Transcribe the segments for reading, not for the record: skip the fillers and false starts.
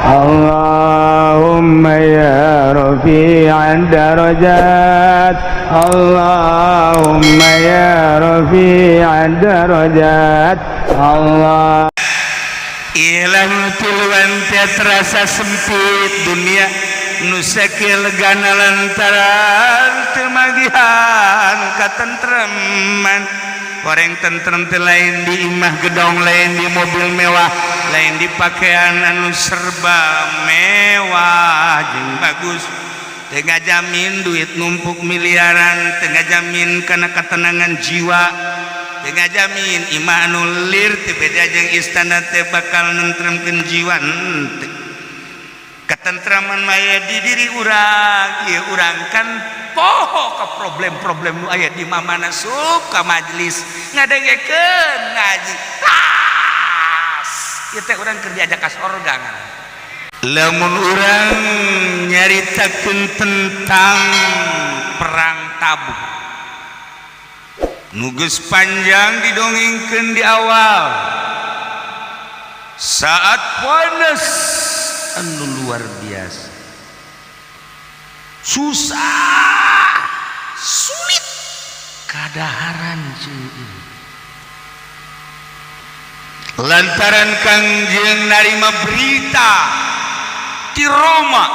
Allahumma ya rafi'ad darajat Allahumma ya rafi'ad darajat Allah. Ilang tuluan teh terasa sempit dunia nu sakil legana lantaran teu magihan katentreman. Orang tentrem teh lain di imah gedong, lain di mobil mewah, lain di pakaian anu serba mewah jeung bagus. Teu ngajamin duit numpuk miliaran, teu ngajamin kana katenangan jiwa, teu ngajamin imah anu lir teu beda jeung istana teh bakal nentremkeun jiwa henteu. Ketentraman maya di diri urang, ieu urang kan poho ke problem-problem nu aya di mamana suka majelis ngadengekeun ngaji. Tas ieu teh urang keur diajak ka sorga. Lamun urang nyaritakeun tentang perang Tabuk nu geus panjang didongengkeun di awal, saat panas anu luar biasa, susah sulit kadaharan ceueung lantaran Kangjeng narima berita di Roma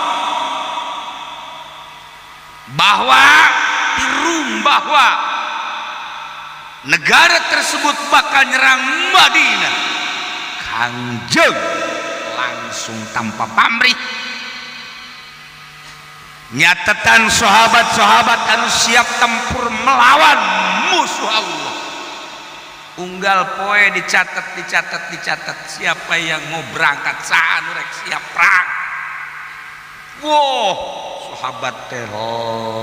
bahwa negara tersebut bakal nyerang Madinah. Kangjeng langsung tanpa pamrih nyatetan sahabat-sahabat anu siap tempur melawan musuh Allah. Unggal poe dicatat siapa yang mau berangkat saha nu rek siap perang. Wow, sahabat teh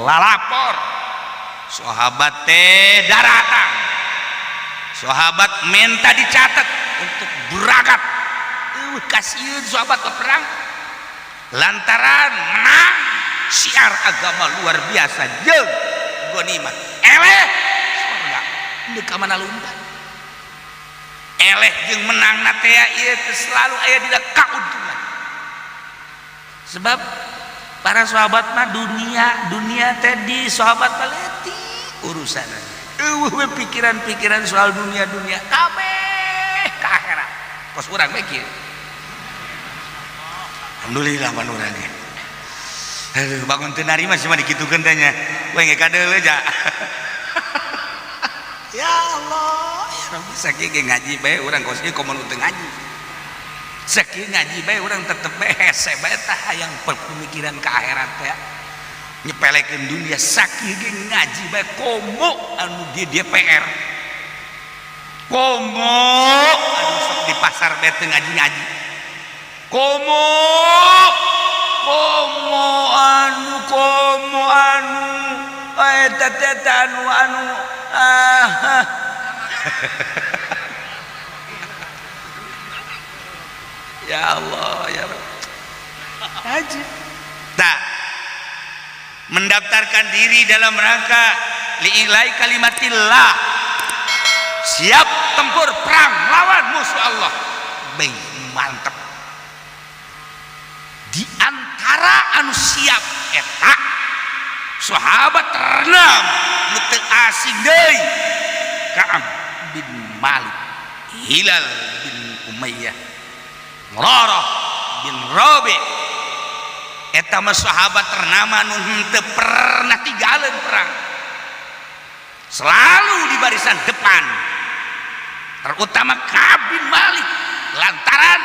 lalapor, sahabat teh daratan, sahabat minta dicatat untuk berangkat. Kasihan sahabat ke perang lantaran menang syiar agama luar biasa jeung ghanimah eleh surga deuk ka mana lumpat eleh jeung menang na teh ieu selalu aya dina kauntungan. Sebab para sahabat mah dunia teh di sahabat paleti urusan eueuh pikiran-pikiran soal dunia kabeh ka akhirat kos urang we kieu. Alhamdulillah manurangnya. Aduh, bangun teu narima cuma dikitukeun teh nya. We engke kadeul aja. Ya Allah, ya Rabbi sakieu ge ngaji bae urang kos ieu komo teu ngaji. Sakieu ngaji bae urang tetep bae hese bae tah hayang pemikiran ka akhirat teh. Nyepelekeun dunia sakieu ge ngaji bae komo anu dia PR. Komo anu sok di pasar bae teu ngaji-ngaji. Komo anu eta teh anu ya Allah ya Rabb haji tak mendaftarkan diri dalam rangka li'ilai kalimatillah, siap tempur perang lawan musuh Allah. Bing mantep. Di antara anu siap eta sahabat renam nu teu asing deui Ka'ab bin Malik, Hilal bin Umayyah, Murarah bin Rabi'. Eta mah sahabat ternama nu henteu pernah tinggalin perang, selalu di barisan depan, terutama Ka'ab bin Malik lantaran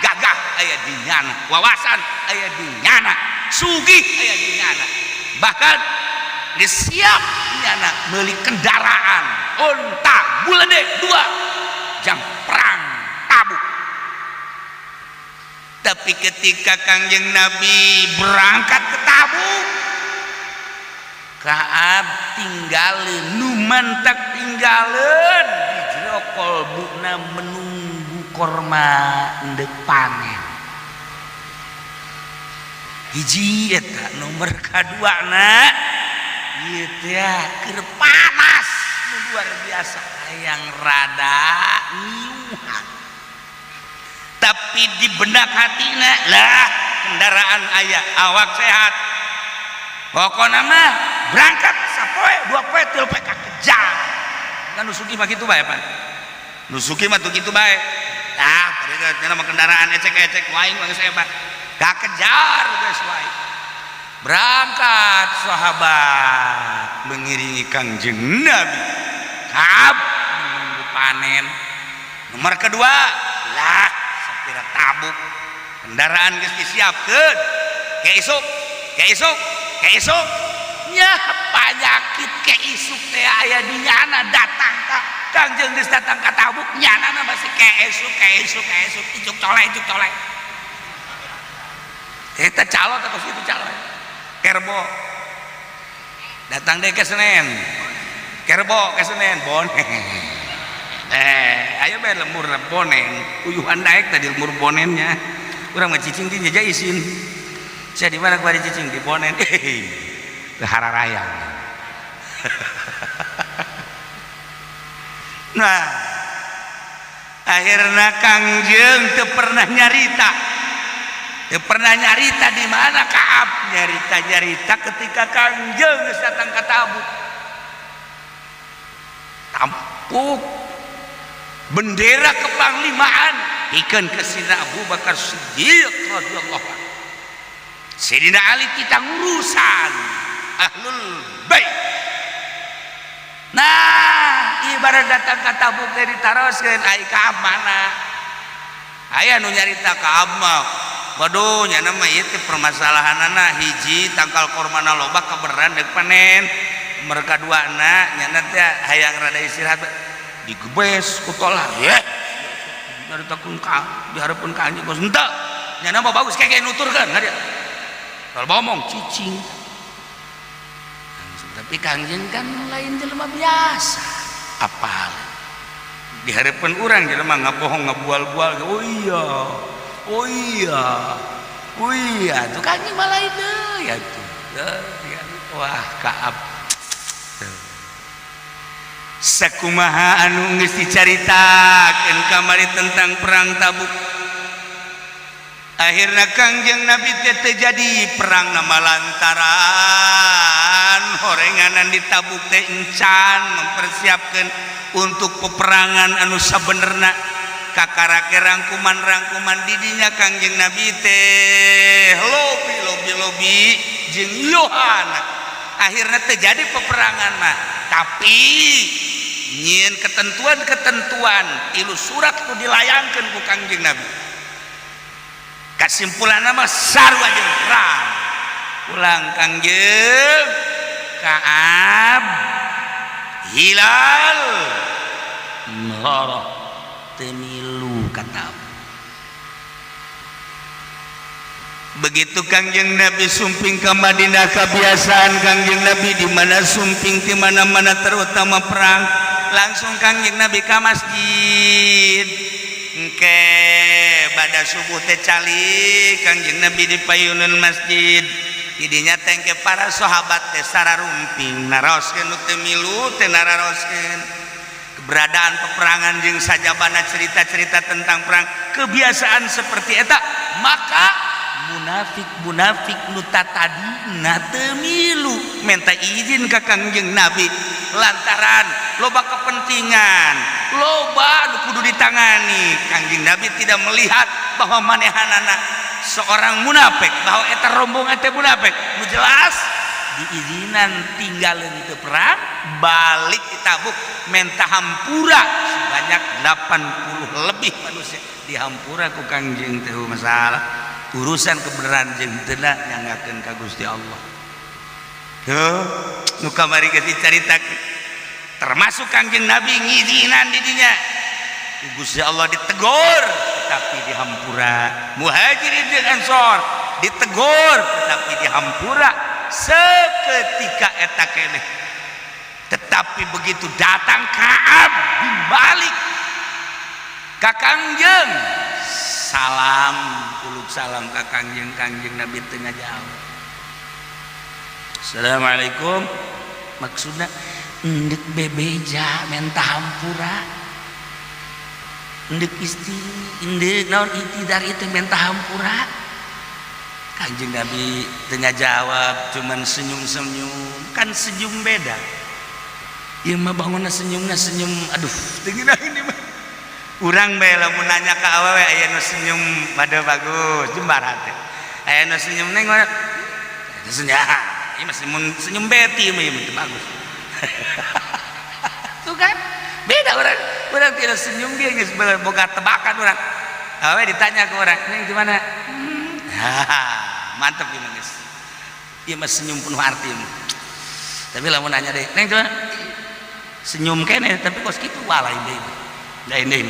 gagah aya di nyana, wawasan aya di nyana, sugih aya di nyana, bahkan disiap nyana meuli kendaraan unta bulede 2 jam perang Tabuk. Tapi ketika Kangjeng Nabi berangkat ke Tabuk, Ka'ab tinggalin nu mantak tinggalin di jero kolbuna menunggu korma ndek panen. Hiji eta nomor kaduana ieu teh keur panas luar biasa hayang rada niuhan. tapi di benak hatina lah kendaraan ayah awak sehat pokoknya mah berangkat sapoe 2 poe 3 poe kakejar kan nusuki mah gitu bae Pak nusuki mah tuh gitu bae tah bari nama kendaraan ecek-ecek waing geus hebat kakejar geus wae berangkat sahabat mengiringi Kangjeng Nabi Ka'ab menunggu panen nomor kedua lah sapira tabuk kendaraan geus disiapkeun keisuk nya panyakit keisuk teh aya di nyana datang ka Kangjeng geus datang ka tabuk nyana masih keisuk icuk colek eta calon atau situ calon kerbo datang deh ke Senen kerbo ke Senen bonen ayo bae lembur bonen uyuhan naik tadi lembur bonennya urang mah cicing di nyeja isin saya di mana kemarin cicing di bonen ke Hararayang nah akhirnya Kangjeng teu pernah nyarita di mana Ka'ab nyarita ketika Kangjeng geus datang ka Tabuk tampuk bendera kepanglimaan pikeun ke Sidina Abu Bakar Siddiq radhiyallahu anhu Sidina Ali kita ngurusan ahlul bait nah ibarat datang ka Tabuk teh ditaroskeun ai Ka'ab mana aya nu nyarita Ka'ab mah waduh nyana mah ieu teh permasalahanana hiji tangkal kormana loba kaberan deuk panen nomor kaduana nyana teh hayang rada istirahat digebes ku tolah ye nyaritakeun ka dihareupeun ka anjeun geus henteu nyana mah bagus keke nuturkeun ka dia kalau ngomong cicing tapi Kangjeng kan lain jelema biasa apal dihareupeun urang jelema ngabohong ngabual-bual oh iya tuh Kangjeng mah lain deui ya tuh wah Ka'ab sakumaha anu geus dicaritakeun kamari tentang perang Tabuk akhirnya Kangjeng Nabi teh terjadi perang nama lantaran horenganan di Tabuk teh encan mempersiapkan untuk peperangan anu sabenerna kakarake rangkuman didinya Kangjeng Nabi teh lobi jeung Yohana akhirnya terjadi peperangan mah tapi nyin ketentuan ilu surat ku dilayangkeun ku Kangjeng Nabi kesimpulan nama sarua jeung perang ulang Kangjeng Ka'ab Hilal Murrah temilu kata begitu Kangjeng Nabi sumping ke Madinah kebiasaan Kangjeng Nabi di mana sumping di mana-mana terutama perang langsung Kangjeng Nabi ke masjid engke pada subuh teh cali Kangjeng Nabi di payunan masjid didinya tengke para sahabat teh sararumping naroskeun nu teu milu teh naroskeun keberadaan peperangan jeung sajabana cerita-cerita tentang perang kebiasaan seperti eta maka munafik nu tatadina teu milu minta izin ka Kangjeng Nabi lantaran loba kepentingan loba nu kudu ditangani Kangjeng Nabi tidak melihat bahwa manehanana seorang munafik bahwa eta rombongan teh munafik nu jelas diizinan tinggalin teu perang balik di Tabuk menta hampura sebanyak 80 lebih manusia dihampura ku Kangjeng teh masalah urusan kebenaran jeung teu nyangakeun ka Gusti Allah tuh nu kamari geus dicaritakeun termasuk Kangjeng Nabi ngizinan di dinya Gusti Allah ditegur tetapi dihampura muhajirin jeung ansor ditegur tetapi dihampura seketika eta keneh tetapi begitu datang Ka'ab dibalik ka Kangjeng salam uluk salam ka Kangjeng Nabi teu ngajawab Assalamualaikum maksudna endek bebeja menta hampura endek istri endek naon itidar itu mentah hampura. Kanjeng Nabi tengah jawab cuman senyum-senyum, kan senyum beda. Ieu mah bangunna senyumna senyum aduh teu ini mah. Urang bae lamun nanya ka awewe aya nu senyum pada bagus jembaran teh. Aya nu senyum neng mana? Senyum. Ieu mah senyum beti mah ieu bagus. Tuh kan? Beda orang. Urang tidak senyum dia geus boga tebakan urang. Awewe ditanya ke urang, "Neng gimana?" Mantap gimana guys, iya mas senyum penuh arti. Tapi lamun nanya deh, neng coba senyum kene tapi kos gitu walai deh, lain,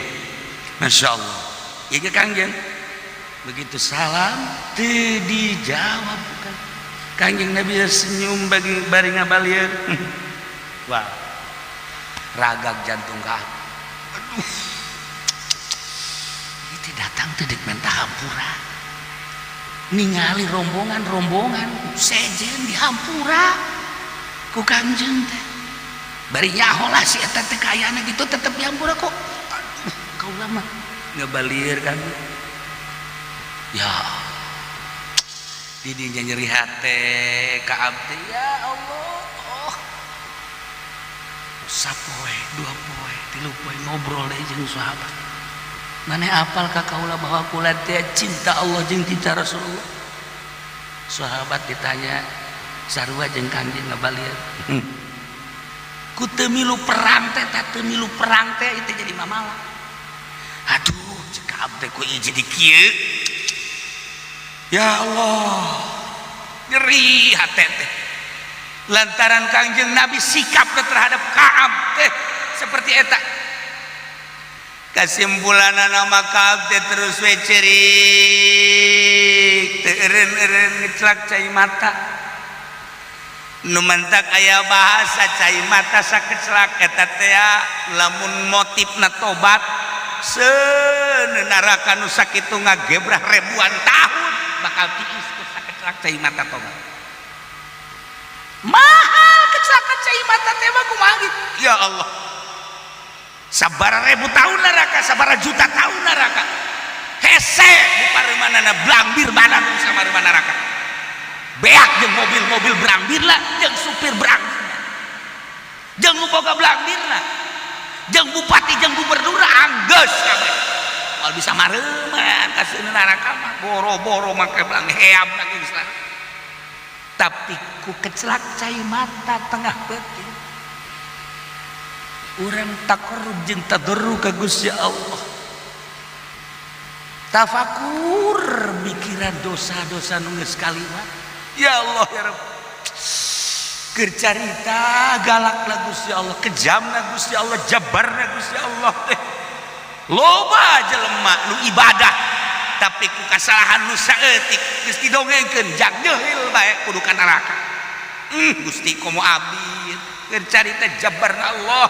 masya Allah. Iya kangjeng, begitu salam teu dijawab bukan. Kangjeng Nabi senyum bagi bari ngabalieur. Wah, ragak jantung ka. Aduh, itu datang teu dek mentah hampura. Ningali rombongan sejen di hampura ku kangjeng teh bari nyaho lah si eta teh kayana gitu tetep di hampura kok. Aduh kau lama ngebalieur kan ya didinya nyeri hate ka abdi ya Allah. Oh sapoe dua poe tilu poe ngobrol deui jeung sahabat. Maneh apal ka kaula bahwa kula teh cinta Allah jeung cinta Rasulullah. Sahabat ditanya sarua jeung kanjeng ngabalieur. Ku teu milu perang teh teu milu perang teh itu jadi mamala. Aduh cek abdi ku ieu jadi kieu. Ya Allah. Nyeri hate teh. Lantaran kanjeng Nabi sikapna terhadap Ka'ab teh seperti eta. Kesimpulan nama Ka'ab teh terus we cerik teu eureun ngeclak cai mata nu mentak aya bahasa cai mata sakeclak eta teh lamun motifna tobat seunaraka nu sakitu ngagebrah ribuan tahun bakal tiis ku sakeclak cai mata tobat. Mahal kecelakaan cai mata teh mah kumaha gitu. Ya Allah, sabara ribu tahun neraka, sabara juta tahun neraka. Hese di paremanana blambir badan sama mana neraka. Beak jeung mobil-mobil blambir lah, jeung supir blambir. Jeung boga blambir lah. Jeung bupati jeung gubernur anggeus kabeh. Moal bisa mareuman ka seueur neraka mah boro-boro make blang heam lagi geus. Tapi ku kecelak cai mata tengah beuting. Urang takarrub jeung tadarruk ka Gusti Allah. Tafakur mikiran dosa-dosa nu geus kaliwat. Ya Allah ya Rabb. Keur carita galakna Gusti Allah, kejamna Gusti Allah, jabarna Gusti Allah teh. Loba jelema nu ibadah tapi ku kasalahan nu saeutik geus didongengkeun jak jeuhil bae kudu ka neraka. Gusti komo abdi keur carita jabarna Allah.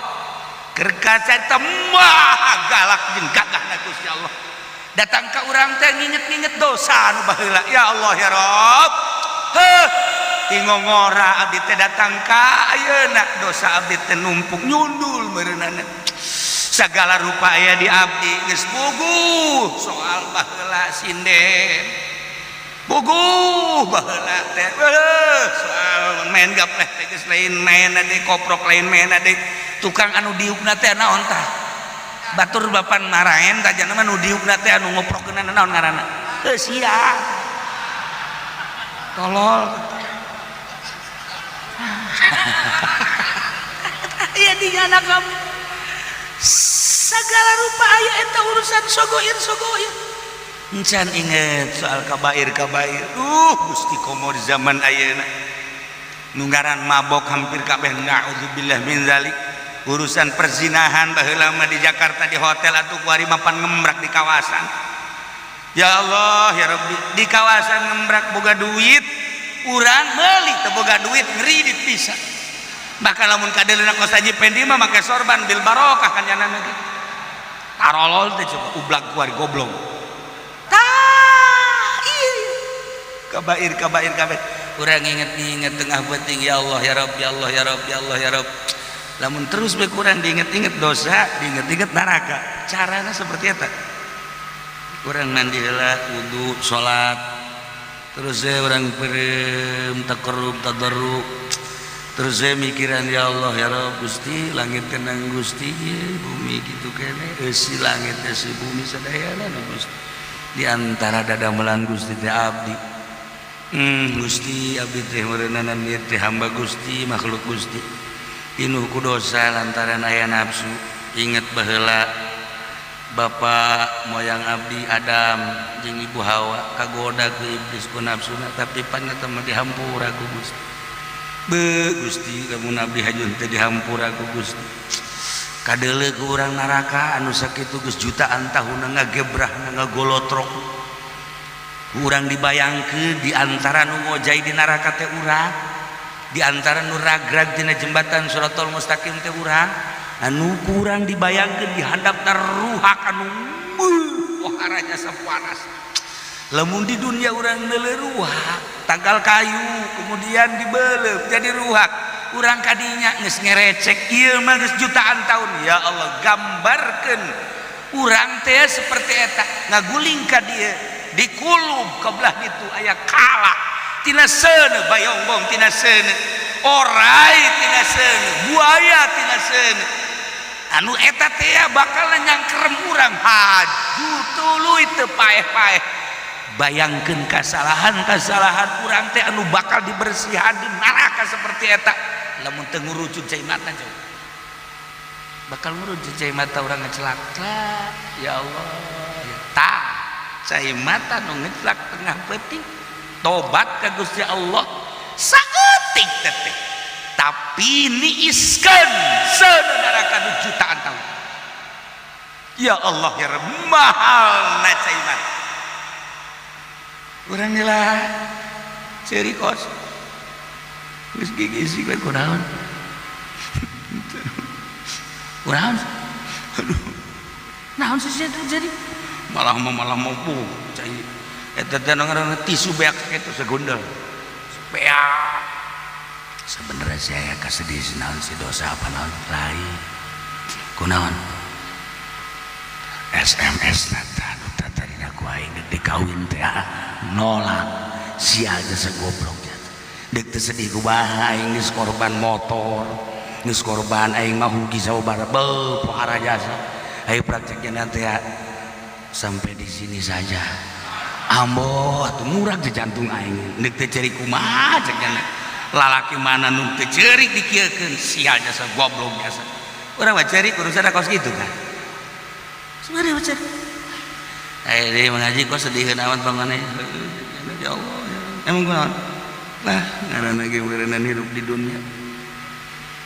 Keur carita maha galak jeung gagahna Gusti Allah. Datang ka urang teh nginget-nginget dosa nu baheula. Ya Allah ya Rabb. Heuh, tingongora abdi teh datang ka ayeuna dosa abdi teh numpuk nyundul meureunana. Segala rupa aya di abdi geus bogoh soal baheula sinden. Bogoh baheula teh. Soal main gapleh teh geus lain main ade koprok lain main ade tukang anu diukna teh naon tah? Batur bapan maraen tajana mah nu diukna teh anu ngoprokkeunna naon ngaranna? Teu sia. Tolol. Iya di anak kamu. Segala rupa aya eta urusan sogoir. Encan inget soal kabair. Gusti komo di zaman ayeuna. Nu ngaran mabok hampir kabeh naudzubillah min zalik. Urusan perzinahan baheula mah di Jakarta di hotel atuh kuari mapan ngembrak di kawasan. Ya Allah ya Rabbi, di kawasan ngembrak boga duit, urang meuli teu boga duit ngridit pisan. Bahkan lamun kadelena kos haji pendi mah make sorban bil barokah kan yanana ge. Tarolol teh coba ublag kuari goblok. Tah ieu kabair kabeh. Urang inget-inget tengah beuting ya Allah ya Rabb ya Allah ya Rabb ya Allah ya Rabb. Lamun terus bae kurang diinget-inget dosa, diinget-inget neraka. caranya seperti eta urang mandi heula wudu salat terus urang perem takarrub tadarruk terus mikiran ya Allah ya Rabb Gusti langit kenang Gusti bumi kitu keneh eusi langit eusi bumi sadayana Gusti di antara dadamelan Gusti teh abdi Gusti abdi teh meureunana niat teh hamba Gusti makhluk Gusti pinuh ku dosa lantaran aya nafsu inget baheula bapak moyang abdi Adam jeung ibu Hawa kagoda ku iblis ku nafsuna tapi panyata mah dihampura ku Gusti Gusti lamun abdi hajun teh dihampura ku Gusti kadeuleu ku urang neraka anu sakitu geus jutaan tahun ngagebrah ngagolotrok urang dibayangkeun di antara nu ngojai di neraka teh urang di antara nu ragrag dina jembatan Shiratal Mustaqim teh urang anu kurang dibayangkeun di handapna ruhak anu poharanya sapanas lamun di dunia urang neuleuh ruhak tanggal kayu kemudian dibeuleum jadi ruhak urang kadinya geus ngerecek ieu mah geus jutaan tahun ya Allah gambarkeun urang teh seperti eta ngaguling ka dieu di kulub kabelah ditu aya kala tina seuneu bayongbong tina seuneu orai tina seuneu buaya tina seuneu anu eta teh bakal nyangkerem urang haju tuluy teu paeh-paeh bayangkeun kasalahan-kasalahan urang teh anu bakal dibersihan di neraka seperti eta lamun teu ngurucut cai mata jauh bakal ngurucut cai mata urang ngecelak ya Allah ya tah cai mata nu ngecelak tengah peuting tobat ka Gusti Allah saeutik teh tapi niiskeun seuneu neraka nu jutaan tahun ya Allah ya Rabb mahalna cai mata urang heula ceuri kos geus gigisi we kunaon kunaon aduh naon sih terjadi malah mau cai eta teh ngaranna tisu beak kitu segundel beak sebenarnya saya kasedih naon si dosa apa naon lain kunaon SMS nata nu tatarina ku aing dikawin teh nolak si aja segoblok dek teu sedih ku bae aing geus korban motor geus korban aing mah hugi sababaraha beuh pohara jasa ayo praktekna teh sampai di sini saja amboh atuh murah di jantung aing dek teh ceri kumaha cenah lalaki mana nu teu ceurik dikieukeun sia jasa goblok jasa urang mah ceurik urusan kos kitu kan sebenarnya macam dia mengaji kok sedih awan pangannya ya Allah emang kunaon lah ngaranna ge meureunna hirup di dunia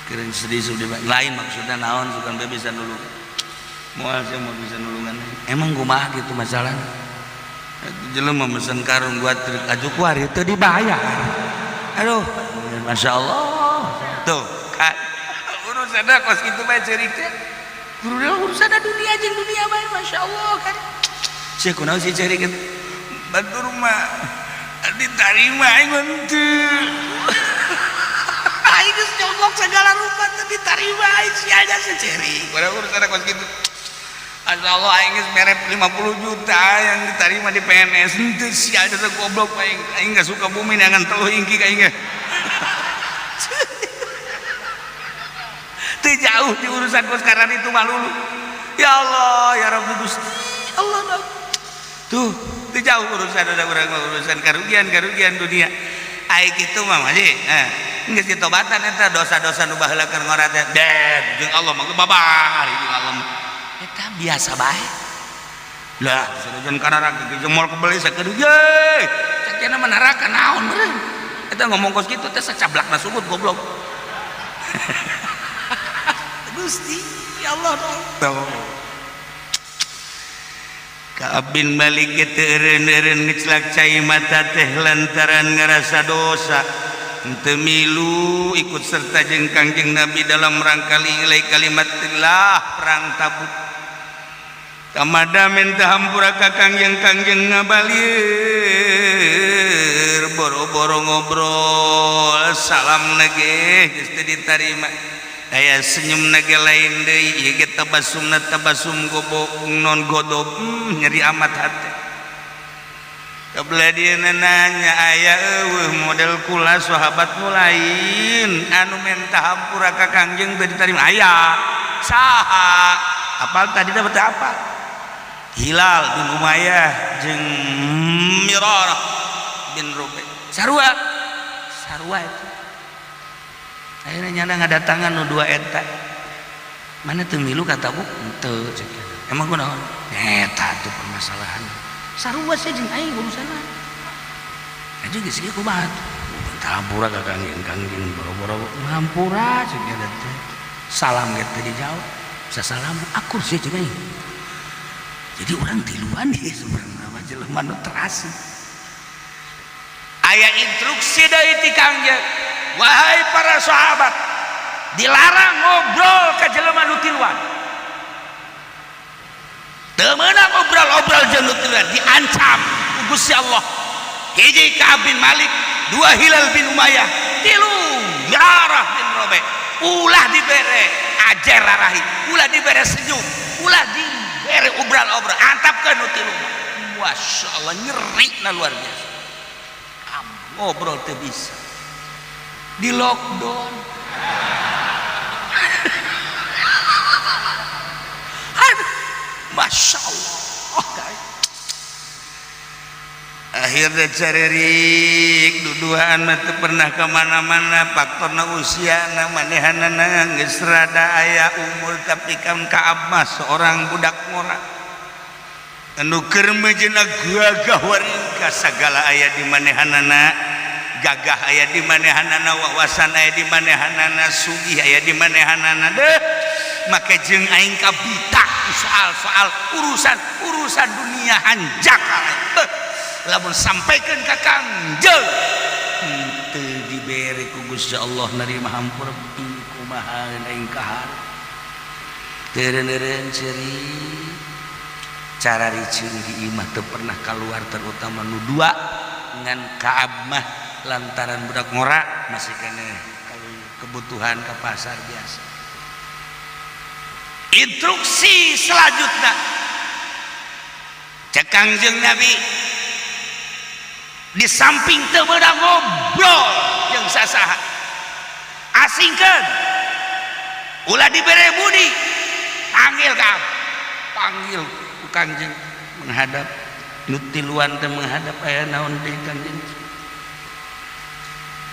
keren sedih sudah lain maksudnya naon sukan bisa nulung moal saya mau bisa nulungan emang kumaha gitu masalahnya jelema mesen karung buat truk ajuk wari teu dibayar aduh Masya Allah tuh kan urusan kos kitu bae ceurik teh urusan dunia jeung dunia bae Masya Allah kan cek kunaon sih ceurik batur mah diterima aing teu aing geus nyogok segala rupa teu diterima aing sia aja ceurik padahal urusan kos kitu Masya Allah aing geus mere 50 juta yang diterima di PNS teu sia aja goblok aing geus suka bumi neangan teuh ingki ka aing teu jauh di urusan kos karena itu malulu ya Allah ya Rabbi Gusti Allah dong tuh teu jauh urusan ada urusan karugian dunia ai kitu mah mah geus ditobatan eta dosa-dosa nu baheula keur ngora teh jeung Allah mah babar jeung Allah eta biasa bae lah sanajan ka neraka ge mall kebeli sakedeuk ye cakena mah neraka naon meureun eta ngomong kos kitu teh sacablakna sumut goblok Gusti ya Allah dong Ka'ab bin Malik teu eureun-eureun ngeclak cai mata teh lantaran ngarasa dosa henteu milu ikut serta jeung Kangjeng Nabi dalam rangka lilai kalimatillah perang Tabuk kamada minta hampura ka Kangjeng ngabalieur boro-boro ngobrol salam nage geus teu ditarima aya senyum naga lain deui ieu ge tabasumna tabasum gobo non godop nyeri amat hati kabladiana nanya aya eueuh model kula sahabat nu lain anu menta hampura ka Kangjeng teu ditarima aya saha apal tadi dapat apa Hilal bin Umayyah jeung Mirarah bin Rubai sarua itu akhirnya nyana ngadatangan nu dua eta mana teu milu kata bu teu emang kunaon eta tuh permasalahan sarua sih jeung aing urusana aja geus ieu kumaha hampura ka Kangjeng boro-boro hampura ceuk teh salam ge teu dijawab sasalam akur sih jeung aing jadi orang tiluan nih sebenarnya mah jelema nu terasi aya instruksi dari ti Kangjeng wahai para sahabat dilarang ngobrol ka jelema nu tiluan teu meunang obrol-obrol jeung nu tiluan diancam ku Gusti Allah hiji Ka'ab bin Malik dua Hilal bin Umayyah tilu Mirarah bin Rabi ulah dibere ajer rarahi ulah dibere senyum ulah dibere obrol-obrol antapkeun nu tilu Masya Allah nyeri na luar biasa ngobrol teu bisa di lockdown Masya Allah akhirnya caririk duduhan teu pernah kemana-mana faktorna usiana manehanana geus rada aya umur tapi kan Ka'ab mah seorang budak ngora anu keur meujeuna gagah waringkas sagala aya di manehanana gagah aya di manehanana wawasan aya di manehanana sugih aya di manehanana deh make jeung aing kabita soal-soal urusan dunia hanjak lamun sampaikeun ka Kangjeng teu dibere ku Gusti Allah narima hampura kumaha aing kahar teureun-eureun ceuri cara riceung di imah teu pernah keluar terutama nu dua ngan Ka'ab mah lantaran budak ngora masih kene kebutuhan ke pasar biasa instruksi selanjutnya cek Kangjeng Nabi di samping teu meunang ngobrol jeung sasaha asingkeun ulah dibere budi panggil Ka'ab panggil ku Kangjeng menghadap nu tiluan teh menghadap aya naon deui Kangjeng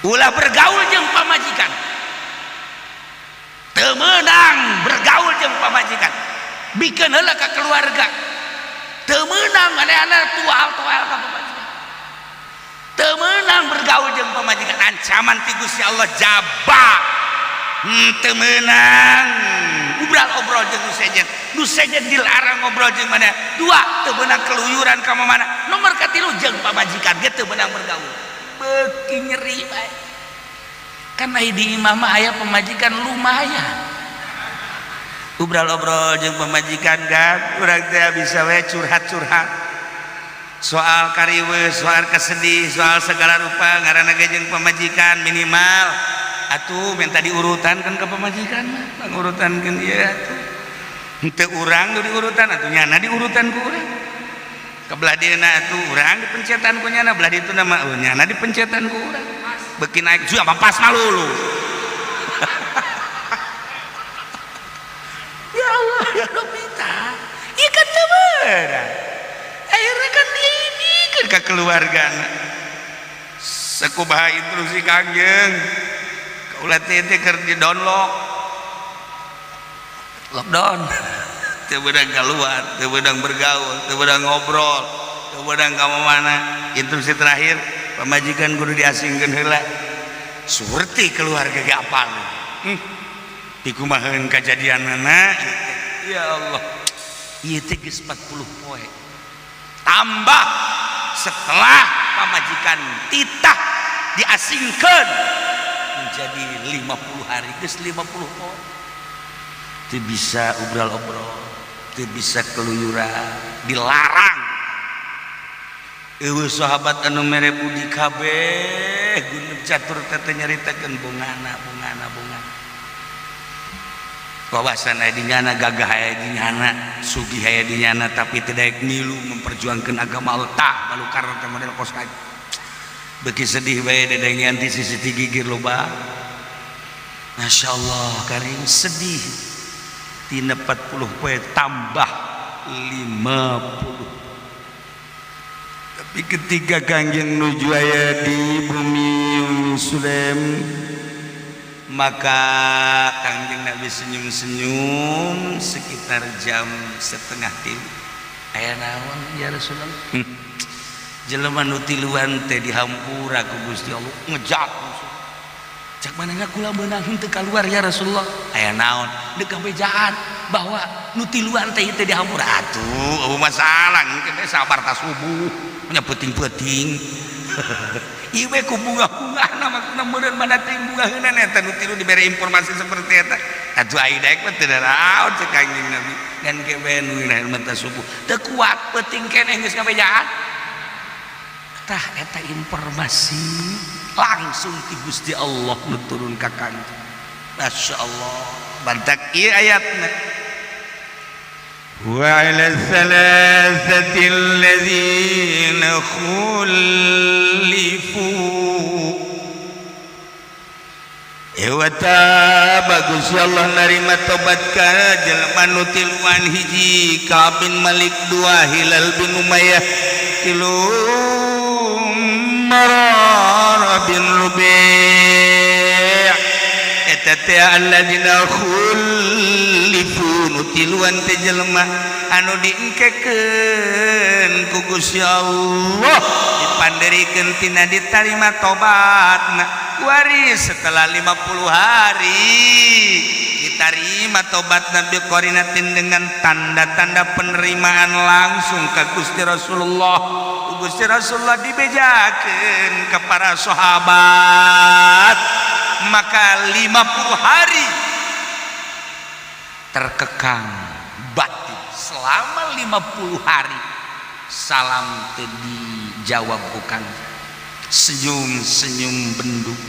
ulah bergaul jeung pamajikan teu meunang bergaul jeung pamajikan bikeun heula ka keluarga teu meunang manehna tual ka pamajikan teu meunang bergaul jeung pamajikan ancaman ti Gusti Allah jaba teu meunang obrol jeung nu sejen dilarang ngobrol jeung mana dua teu meunang keluyuran ka mana nomor katilu jeung pamajikan ge teu meunang bergaul beuki nyeri bae kan aya di imah mah aya pemajikan lumayan obrol-obrol jeung pemajikan kan urang teh bisa we curhat-curhat soal kariweus soal kesedih soal segala rupa ngaranna ge jeung pemajikan minimal atuh minta diurutan kan ke pemajikan mah ngurutankeun ieu atuh henteu urang nu diurutan atuh nyana diurutan ku urang kebelah dieuna atuh urang dipencetan ku nyana belah dituna mah nyana dipencetan ku urang beuki naik juga pas malulu ya Allah ya Robita ieu kan teu beurang akhirnya kan diinikeun ka keluargana sakumaha instruksi Kangjeng kaula teh keur di lockdown teu beudang keluar teu beudang bergaul teu beudang ngobrol teu beudang ka mana instruksi terakhir pamajikan kudu diasingkeun heula surti keluarga ge apal ti kumaheun kajadianna ya Allah ieu teh geus 40 poe tambah setelah pamajikan titah diasingkeun menjadi 50 hari geus 50 poe teu bisa obrol-obrol teu bisa keluyuran dilarang eueuh sahabat anu mere budi kabeh gunung catur teh nyaritakeun bongana wawasan aya di nyana, gagah aya di nyana, sugih aya di nyana, tapi tidak milu memperjuangkan agama Allah tah balu karena model kos kaji beki sedih bae dedengian di sisi gigir loba. Masya Allah karing sedih tina 40 poe tambah 50. Tapi ketika Kangjeng nuju aya di bumi Sulem, maka Kangjeng Nabi senyum-senyum sekitar jam 2:30. Aya naon ya Rasulullah? Jelema nu tiluan teh dihampura ku Gusti Allah ngejak musuh. Cak manehna kula beunang henteu kaluar ya Rasulullah. Aya naon? Deuk kabejaan bahwa nu tiluan teh dihampura. Atuh masalah engke sabar ta subuh nya peuting-peuting. Ieu we ku bunga-bunga na meureun mana teh bungaheuna eta nu tilu dibere informasi seperti eta. Atuh ai daek mah teu naon cek Kangjeng Nabi. Ngan kewe nu mata subuh. Teu kuat peuting keneh geus kabejaan. Tah eta informasi langsung ti Gusti Allah nuturun ka Kangjeng. Masya Allah bantak ieu ayatna. Wa 'ala thalathati alladhina khulifu ewata bagus Allah narima tobat ka jelema nu tiluan hiji Ka'ab bin Malik, dua Hilal bin Umayyah, tilu Marar bin Rubi' eta teh alladzina khulifu nu tiluan teh jelema anu diengkekeun ku Gusti Allah dipanderikeun tina ditarima tobatna waris setelah 50 hari diterima tobatna biqorinatin dengan tanda-tanda penerimaan langsung ke Gusti Rasulullah. Gusti Rasulullah dibejakeun ke para sahabat, maka 50 hari terkekang batin. Selama 50 hari salam teu dijawab bukan, senyum-senyum bendung.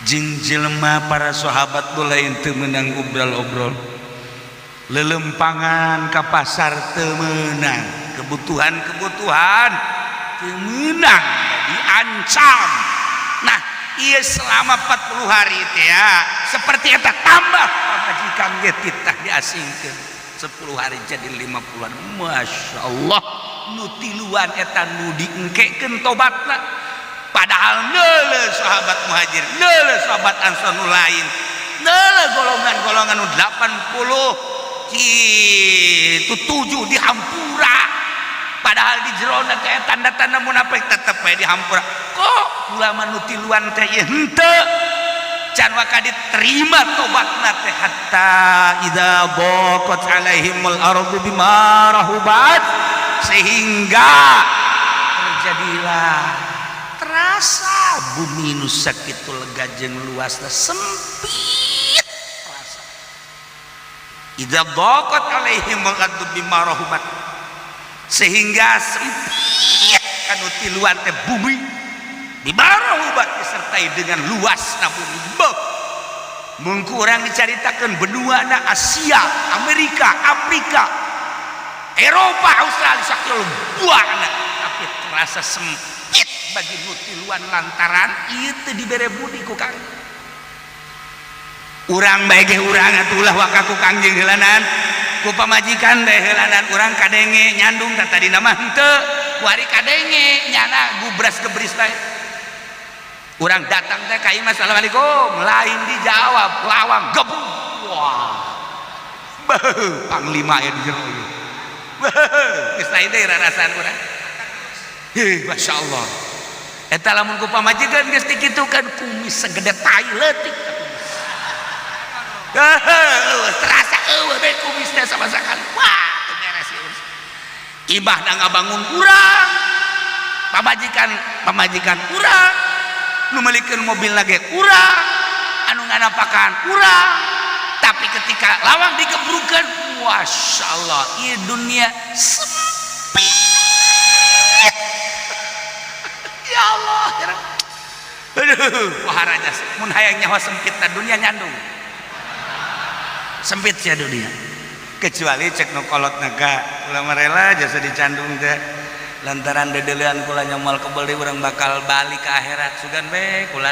Jeung jelema para sahabat lain teu meunang obrol-obrol, lelempangan ka pasar teu meunang, kebutuhan teu meunang, diancam. Nah ieu selama 40 hari teh ya seperti eta tambah pamajikan ge titah diasingkeun 10 hari jadi 50-an. Masya Allah nu tiluan eta nu diengkekeun tobatna. Padahal neule sahabat muhajir, neule sahabat ansor nu lain, neule golongan-golongan nu 80 kitu 7 dihampura. Padahal di jerona teh tanda-tanda munafik tetep we dihampura. Kok ulama nu tiluan teh ieu henteu can waka diterima tobatna teh hatta idza baqat alaihimul ardu bima rahubat, sehingga terjadilah terasa bumi nu sakitu lega jeung luasna sempit terasa. Idza baqat alaihimul ardu bima rahubat, sehingga sempit kanu tiluan teh bumi bima rahubat disertai dengan luasna bumi. Mungku urang dicaritakeun benua na Asia, Amerika, Afrika, Eropa, Australia sakitu buana, tapi terasa sempit bagi nutiluan lantaran itu dibere budi ku Kang. Urang bae ge urang atulah waka ku Kangjeng heulanan ku pamajikan bae heulanan urang kadenge nyandung tadina mah henteu kuari kadenge nyana gubras gebris bae. Urang datang teh ka imah assalamualaikum lain dijawab lawang gebu. Wah beuh panglima aya di jero ieu. Beuh geus lain deui rarasaan urang. Masya Allah eta lamun ku pamajikan geus dikitukeun kumis segede tai leutik terasa eueuh bae kumisna sama sakali. Wah teu beres ieu imah da ngabangun urang pamajikan urang nu meulikeun mobil lagi urang anu nganapakan urang, tapi ketika lawang digebrukeun Masya Allah ieu dunia sempit. Ya Allah, aduh, waharaja mun hayang nyawa sempitna dunia nyandung. sempit ya dunia. Kecuali cek nu kolot naga ulah marela jasa dicandung teh lantaran dedelean kula nyomal kebeli urang bakal balik ke akhirat sugan we kula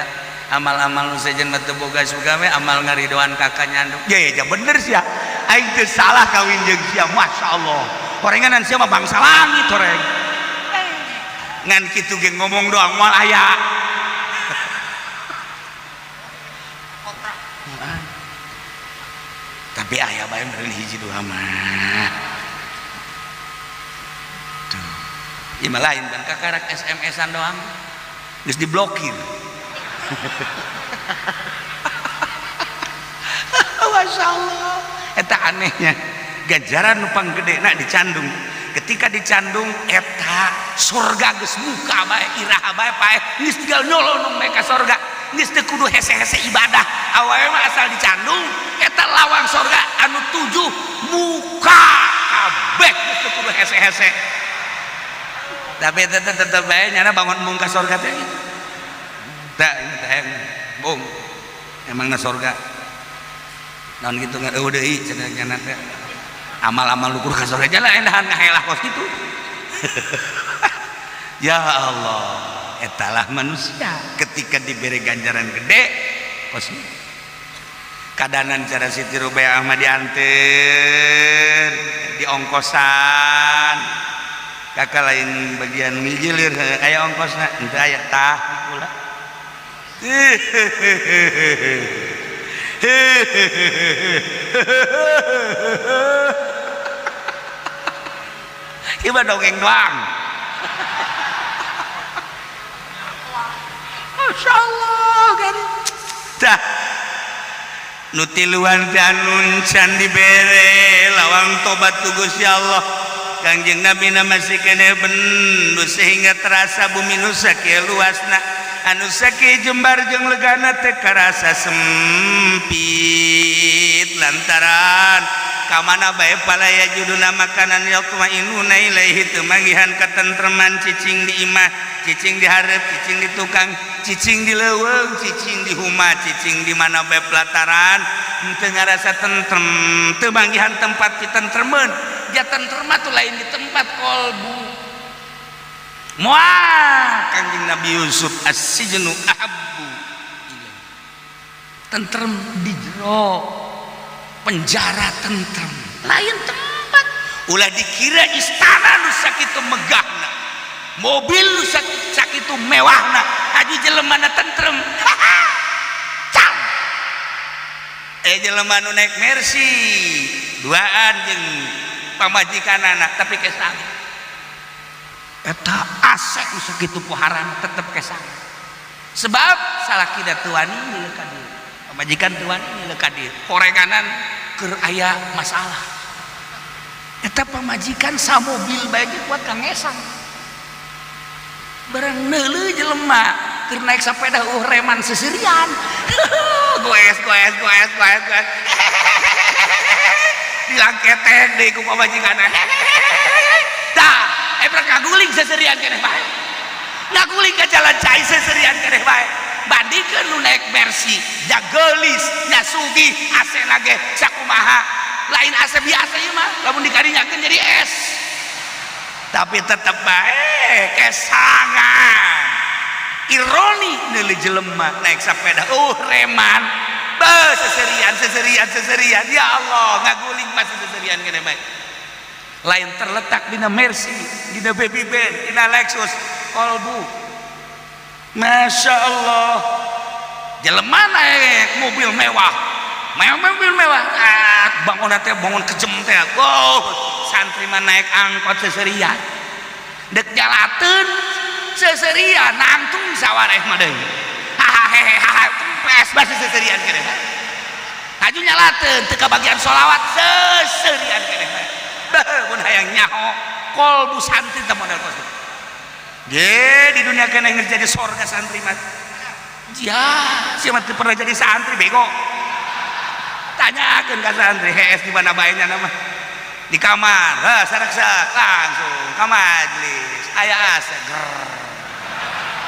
amal-amal nu sejen mah teu boga suga we amal ngaridoan kakak nyandung. Ya bener sia aing teu salah kawin jeung sia masyaallah horenganan sia mah bangsa langit horeng Ngan kitu ge ngomong doang moal aya tapi aya bae meureun hiji dua mah tuh ieu mah lain kan kakarak SMS-an doang geus diblokir. Masya Allah eta anehnya ganjaran nu panggedena dicandung ketika dicandung eta surga geus muka bae iraha bae pae geus tinggal nyolong bae ka surga geus teu kudu hese-hese ibadah awewe mah asal dicandung eta lawang surga anu 7 muka kabeh geus teu kudu hese-hese tapi tetep bae nyana bangun mung ka surga teh tah teh bung emangna surga naon kitu ngeueuh deui cenah nyana teh amal-amal lukur ka surga jalan endahan ngahelah kos kitu. Ya Allah etalah manusia ketika diberi ganjaran gede kos kadanan cara Siti Rubaiyah mah dianter di ongkosan kakak lain bagian mijilir aya ongkosna henteu aya tah pula. Iba dongeng doang. Masya Allah kan. Dah. Nutiluan pianun can dibere lawang tobat tu Gusti Allah. Kangjeng Nabi masih kene bendu sehingga terasa bumi nu sakieu luasna. Anu sakieu jembar jeung legana teu karasa sempit lantaran kamana bae palaya juduna makanan yaqmainuna ilaihi teu manggihan katentreman cicing di imah cicing di hareup cicing di tukang cicing di leuweung cicing di huma cicing di mana bae pelataran teu ngarasa tentrem teu manggihan tempat ditentremeun ja tentrem teh lain di tempat kolbu moal Kanjeng Nabi Yusuf as-sijnu ahabbu tentrem di jero penjara tentrem lain tempat ulah dikira istana nu sakitu megahna mobil nu sakitu mewahna haji jelemana tentrem cam jelema nu naik Mercy duaan jeung pamajikanana tapi kesang eta asek nu sakitu poharan tetep kesang sebab salaki da tuani milik ka dieu pamajikan tuani milik ka dieu korenganan keur aya masalah eta pamajikan sa mobil bae ge kuat kangesan barang neuleuh jelema keur naik sepeda reman seserian goes dilangketek deui ku pamajikanna tah ngaguling seserian keneh bae ngaguling ka jalan cai seserian keneh bae bandingkeun nu naik Mercy nya geulis nya sugih AC-na ge sakumaha lain AC biasa ieu mah lamun dikadinyakeun jadi es tapi tetep bae kesangan ironi neuli jelema naik sepeda reman seserian ya Allah ngaguling masih seserian keneh bae lain terletak dina Mercy dina Baby Band dina Lexus kolbu Masya Allah jelema naik mobil mewah bangun teh bangun kejem teh santri mah naik angkot seserian dek jalateun seserian nangtung sawareh mah deui hahaha tempes basa seserian keneh haju nyalateun teu kabagian sholawat seserian keneh mun hayang nyaho kolbu santri teh modal kos ge di dunia keneh geus jadi surga santri mah ya siapa teu pernah jadi santri bego tanyakeun ka santri hees di mana bae nya mah di kamar saraksa langsung ka majlis aya asa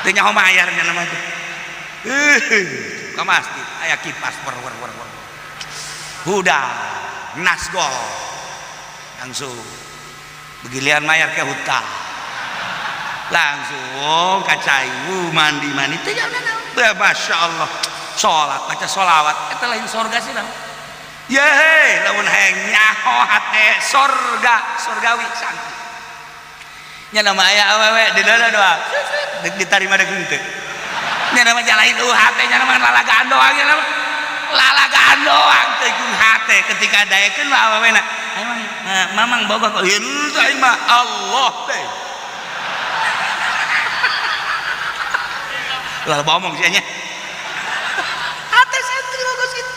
teu nyaho mayar nya mah ka masjid aya kipas wer hudah nasgol langsung begilian mayar ke hutan langsung kacayu mandi teh ya masya Allah sholat baca sholawat itu lain surga sih dong yeay lamun hayang nyaho hate surgawi santri nya nama aya awewe di dada doa diterima dek henteu nya nama jalain hate nya nama lalagaan doang nya nama lalagaan doang teh kun hate ketika daekeun mah awewena emang mamang boga kok henteu mah Allah teh lah ngomong sih nya hate santri bagus gitu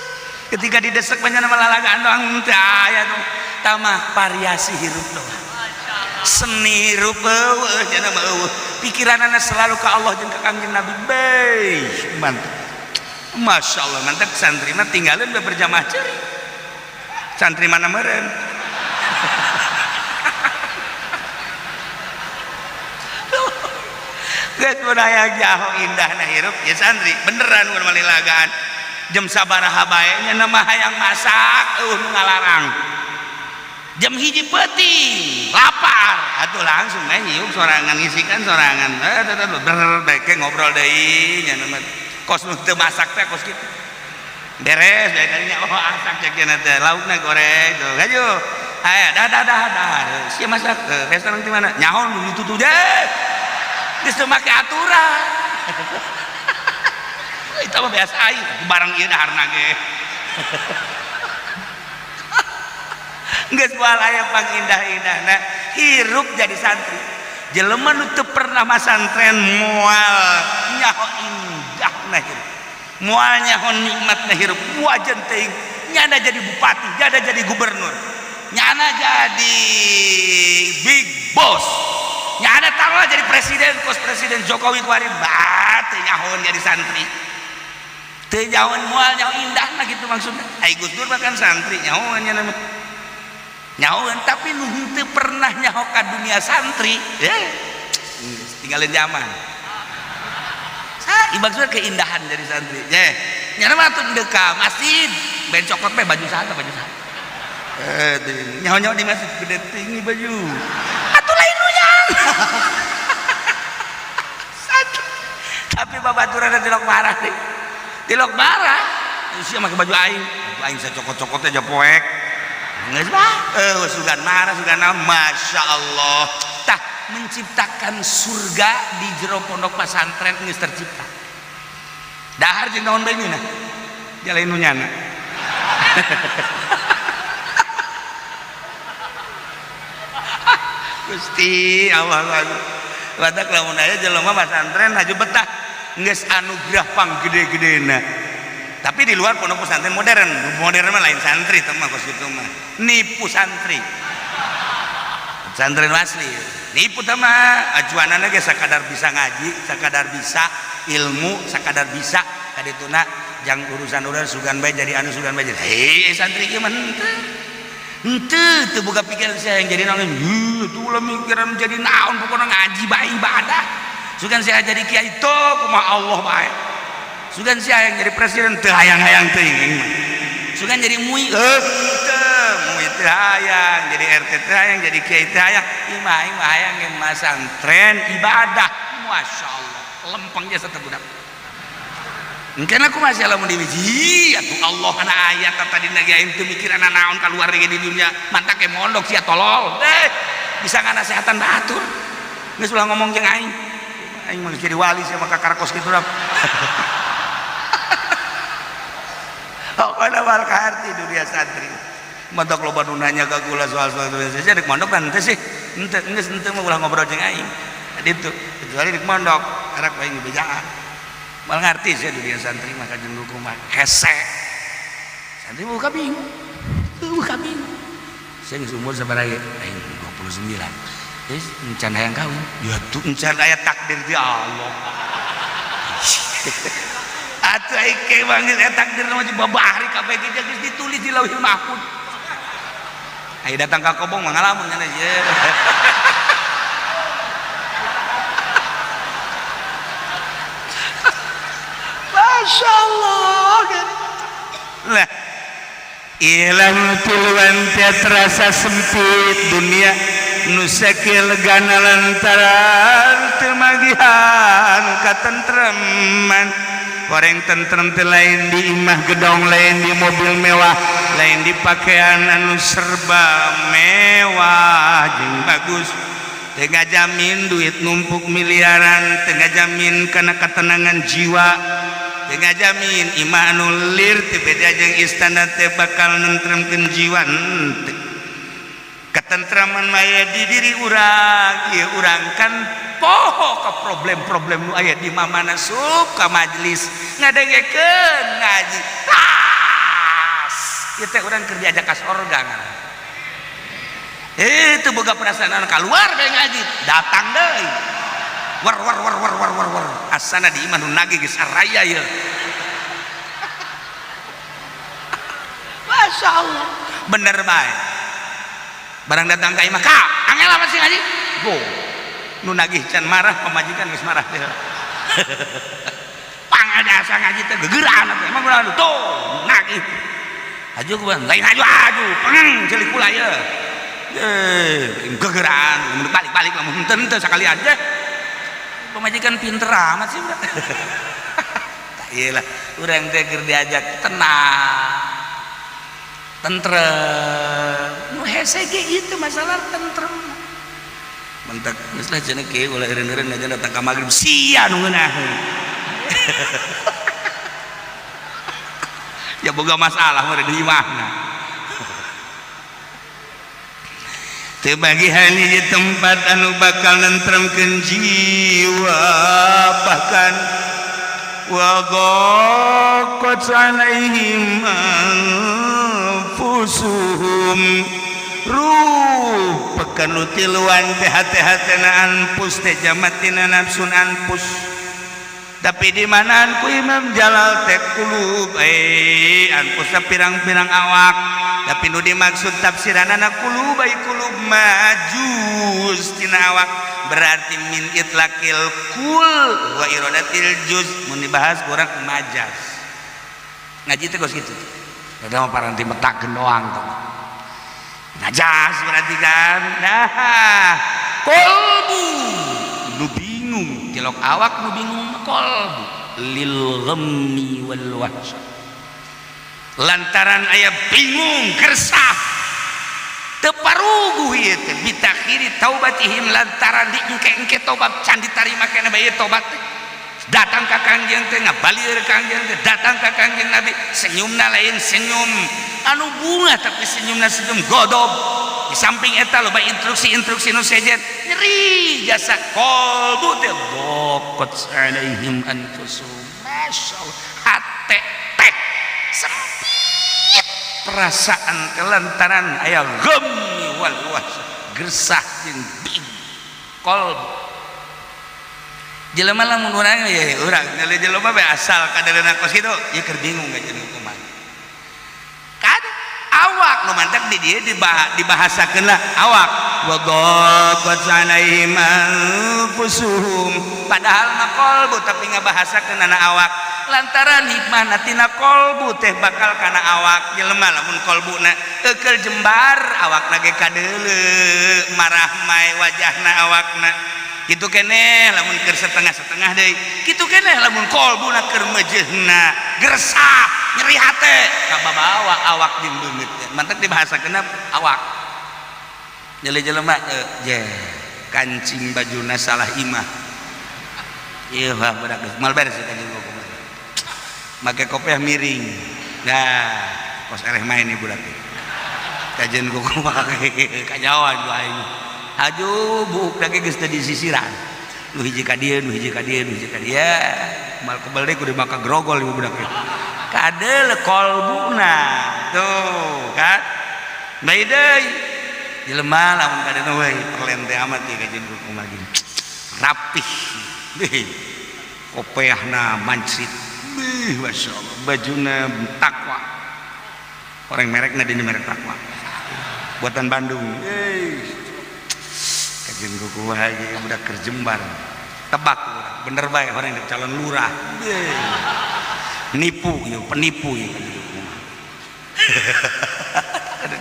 ketika didesek banyak nama lalagaan doang teh aya tuh tamah variasi hirup doang seni rupa jangan mau pikiran anak selalu ke Allah dan ke kanjeng Nabi mantap masya Allah mantap santri mah tinggalin udah berjamaah ceri santri mana meren guys budaya jauh indah nah hirup ya santri beneran bukan malilagaan jam sabaraha bae nya nama hayang masak ngalarang jam hiji penting lapar atuh langsung hiup sorangan ngisikan sorangan beke ngobrol deui nya kos nu teu masak teh kos kitu beres bae kalinya oh asak cek cenah teh laukna goreng tuh gajo aya dah sia masak restoran di mana nyaho ditutup deh geus teu make aturan itu mah biasa aja barang ieu daharna ge geus moal aya pang indah-indahna hirup jadi santri jelema nu teu pernah masantren moal nyaho indahna hirup moal nyaho nikmatna hirup wajan teuing nyana jadi bupati nyana jadi gubernur nyana jadi big boss nyana taruh jadi presiden kos presiden Jokowi kemarin teu nyahon jadi santri teu nyahon moal nyaho indahna gitu maksudnya ai Gus Dur makan santri nyahon nya nama nyahoan tapi nu henteu pernah nyaho ka dunia santri tinggalin zaman ibaratnya keindahan jadi santri nyana mah tuh deka masjid ben cokot mah baju saha nyaho di masjid gede tinggi baju atuh lain nu nyang tapi babaturan tilok marah deh tilok marah sia make baju aing sacokot-cokotnya aja poek nggak sugan marah sugan masya Allah tah menciptakan surga di jero pondok pesantren geus tercipta dahar jeung naon bae nyuna jalain nu nyana Gusti Allah wadak lamun aya jelema pesantren haju betah geus anugerah pang gede-gedena tapi di luar pondok pesantren modern mah lain santri teman kos itu mah nipu santri pesantren asli nipu teman ajuanana ge sakadar bisa ngaji sakadar bisa ilmu sakadar bisa kadituna jang urusan sugan bae jadi anu sugan bae jadi santri ge mah henteu buka pikiran saya yang jadi naon tuh ulah mikiran jadi naon pokona ngaji bae ibadah sugan saya jadi kiai to kumaha Allah bae sugan sia yang jadi presiden teu hayang-hayang teuing sugan jadi mui teu hayang jadi RT teu hayang jadi kiai teu hayang imah hayang ge masantren ibadah masya Allah lempeng jasa teu budak engkeun aku masih lamun di hiji atuh Allah kana ayat tadi ge aing teu mikiran naon kaluar di dunia mantak ke mondok sia tolol bisa nganasehatan batur geus ulah ngomong jeung aing mah jadi wali sia maka karakos kitu dah pokoknya mal arti dunia santri mondok loba nu nanya ka kula soal-soal saya dek mondok kan teh sih ente mah ulah ngobrol jeung aing ditu kecuali dek mondok arak bae ngibejaan mal ngarti saya dunia santri mah kajeng hukum mah hese santri buka bingung saya geus umur sabaraha aing 29 geus encan hayang kawin ya tuh encan aya takdir di Allah atuh aing ke manggil takdir mah babahri kabeh geus ditulis di Lauhul Mahfuz. Aing datang ka Kobong mah ngalamun nya ye. Masya Allah. Lah Ilam tiluan teh terasa sempit dunia nu sakieu legana lantaran teu magihan katentreman. Goreng tentrem teh lain di imah gedong, lain di mobil mewah, lain di pakaian anu serba mewah jeung bagus. Teu ngajamin duit numpuk miliaran, teu ngajamin kana katenangan jiwa, teu ngajamin imah anu lir teu beda jeung istana teh bakal nentremkeun jiwa. Teu. Katentraman maya di diri urang, ieu urang kan poho ke problem-problem nu aya di mamana suka majelis ngadengekeun ngaji. Tas, ieu teh urang keur diajak ka sorga ngaran. Itu boga perasaan keluar bae ngaji, datang deui. War asana di imah nu nagih geus saraya ieu. Masyaallah. Bener bae. Barang datang ka imah, "Kak, angel apa sih ngaji?" Go. Nu nagih can marah, pamajikan geus marah teh. Pangadasa ngaji teh gegeran atuh. Emang urang tuh nagih. Aju ku lain aju, pengen celik kula ieu. Gegeran, balik-balik lamun teu sakalian teh. Pamajikan pinter amat sih udah. Tah ieu lah, urang teh keur diajak tenang. Tentrem. Nu hese ge itu masalah tentrem. Mentak geus lah cenah kieu ulah eureun-eureun ngajan datang ka magrib sia nu ngeunaheun. Ya boga masalah meureun di imahna. Teu bagihan di tempat anu bakal nentremkeun jiwa, bahkan wa ghaqat alaihim anfusuhum ruh pekan utiluan teh hati-hatina anpus teh jamatina nafsun anpus. Tapi di mana ku Imam Jalal teh kulub anpus pirang-pirang awak. Tapi nu dimaksud tafsiranana kulub kulub majus tina awak, berarti min itlaqil kul wa iradatil juz. Mun dibahas kurang majas. Ngaji teh geus kitu. Ada mah paranti metakeun doang tuh. Najas berarti kan. Nah, kolbu nu bingung, jelok awak nu bingung kolbu lil ghammi wal wahsy. Lantaran aya bingung, gersah, teu paruguh ieu teh bitakhiri taubatihim, lantaran diengke-engke tobat can ditarima kana bae tobat teh. Datang ka Kangjeng teh ngabalieur ka Kangjeng teh, datang ka Kangjeng Nabi, senyumna lain senyum anu bunga tapi senyumna senyum godob. Di samping eta loba instruksi-instruksi nu sejen nyeri jasa kolbu teh bokot alaihim anfusuhum. Masyaallah, hate teh sempit perasaan kelantaran aya ghammi wal wahsy, gersah jeung bingung kolbu. Jelema lamun urang ya urang ngali jelema bae asal kadarana kos kitu ieu keur bingung ngajeun kumaha. Kad awak nu mantak di dieu dibahasakeun lah awak wa ghaqat alaihim anfusuhum, padahal na qalbu tapi ngabahasakeun na awak lantaran hikmah tina qalbu teh bakal kana awak. Jelema lamun qalbuna teu keur jembar awakna ge kadeuleu marah mae wajahna awakna. Kitu keneh lamun keur setengah-setengah deui, kitu keneh lamun qalbuna keur mejehna gersah nyeri hate kababawa awak jeung beungeut. Mantep dibahasakeun awak. Jelema je kancing bajuna salah imah. Ieu mah budak mal beres eta jeung kumaha. Make kopiah miring. Nah, kos eleh main ieu budak. Kajen kumaha kajawan ku aing. Aju buuk dage geus teu disisiran. Nu hiji ka dieu, nu hiji ka dieu, nu hiji ka dieu. Mal kebal deui kudu maka grogol ieu budak. Kadeul kolbuna. Tuh, kan? Bae deui. Jelema lamun kadena we perlen teh amat ieu kajen kumaha gini. Rapih. Beuh. Kopiahna mancrit. Beuh, masyaallah. Bajuna takwa. Orang merekna di merek takwa. Buatan Bandung. Kajian kuku lagi udah kerjembar tebak bener baik orang yang calon lurah nipu ya penipu ya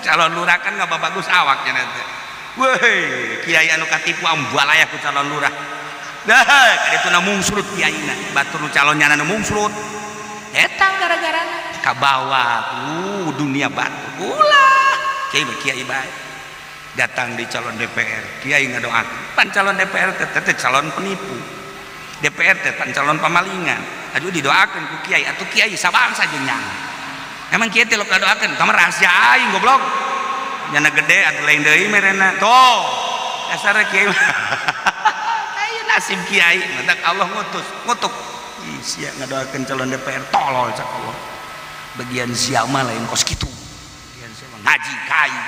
calon lurah kan nggak bagus awaknya nanti. Woi, kiai anu katipu ambalaya ku calon lurah. Dah, kada itu na mungsrut kiaina, batur nu calonnya na mungsrut. Eta gara-gara ka bawah dunia batu. Ulah, kiai bae. Datang di calon DPR, kiai ngadoakeun. Pan calon DPR teh calon penipu. DPR teh pan calon pamalingan. Aduh didoakeun ku kiai atuh kiai sabangsa jeung nyang. Emang kiai teh lo ngadoakeun, kamar rahasia aing goblok. Nyana gede atuh lain deui merena. Toh, dasar kiai. Kayak nasib kiai, ngedak Allah ngutuk. Ih, sia ngadoakeun calon DPR tolol cak Allah. Bagian sia mah lain kos kitu. Bagian sia mah ngaji kain.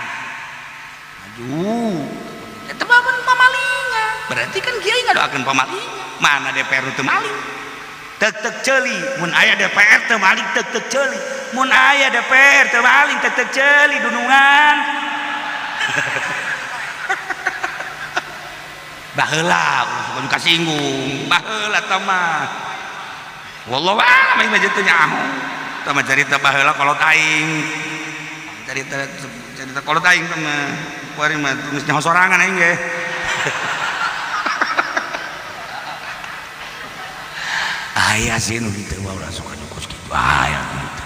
Aduh, eta mah pamalingan. Berarti kan kiai ngadoakeun pamalingan. Mana DPR teu maling? Tek ceuli, mun aya DPR teu maling tek ceuli. Mun aya DPR teu maling tek ceuli dunungan. Baheula urang suka kasinggung, baheula tah mah. Wallahu a'lam ieu mah teu nyaho. Tah mah carita baheula kolot aing. Carita kolot aing tah mah. Kuari mah geus nyaho sorangan aing ge. Aya sih nu kitu mah urang suka nyukos kitu aya kitu.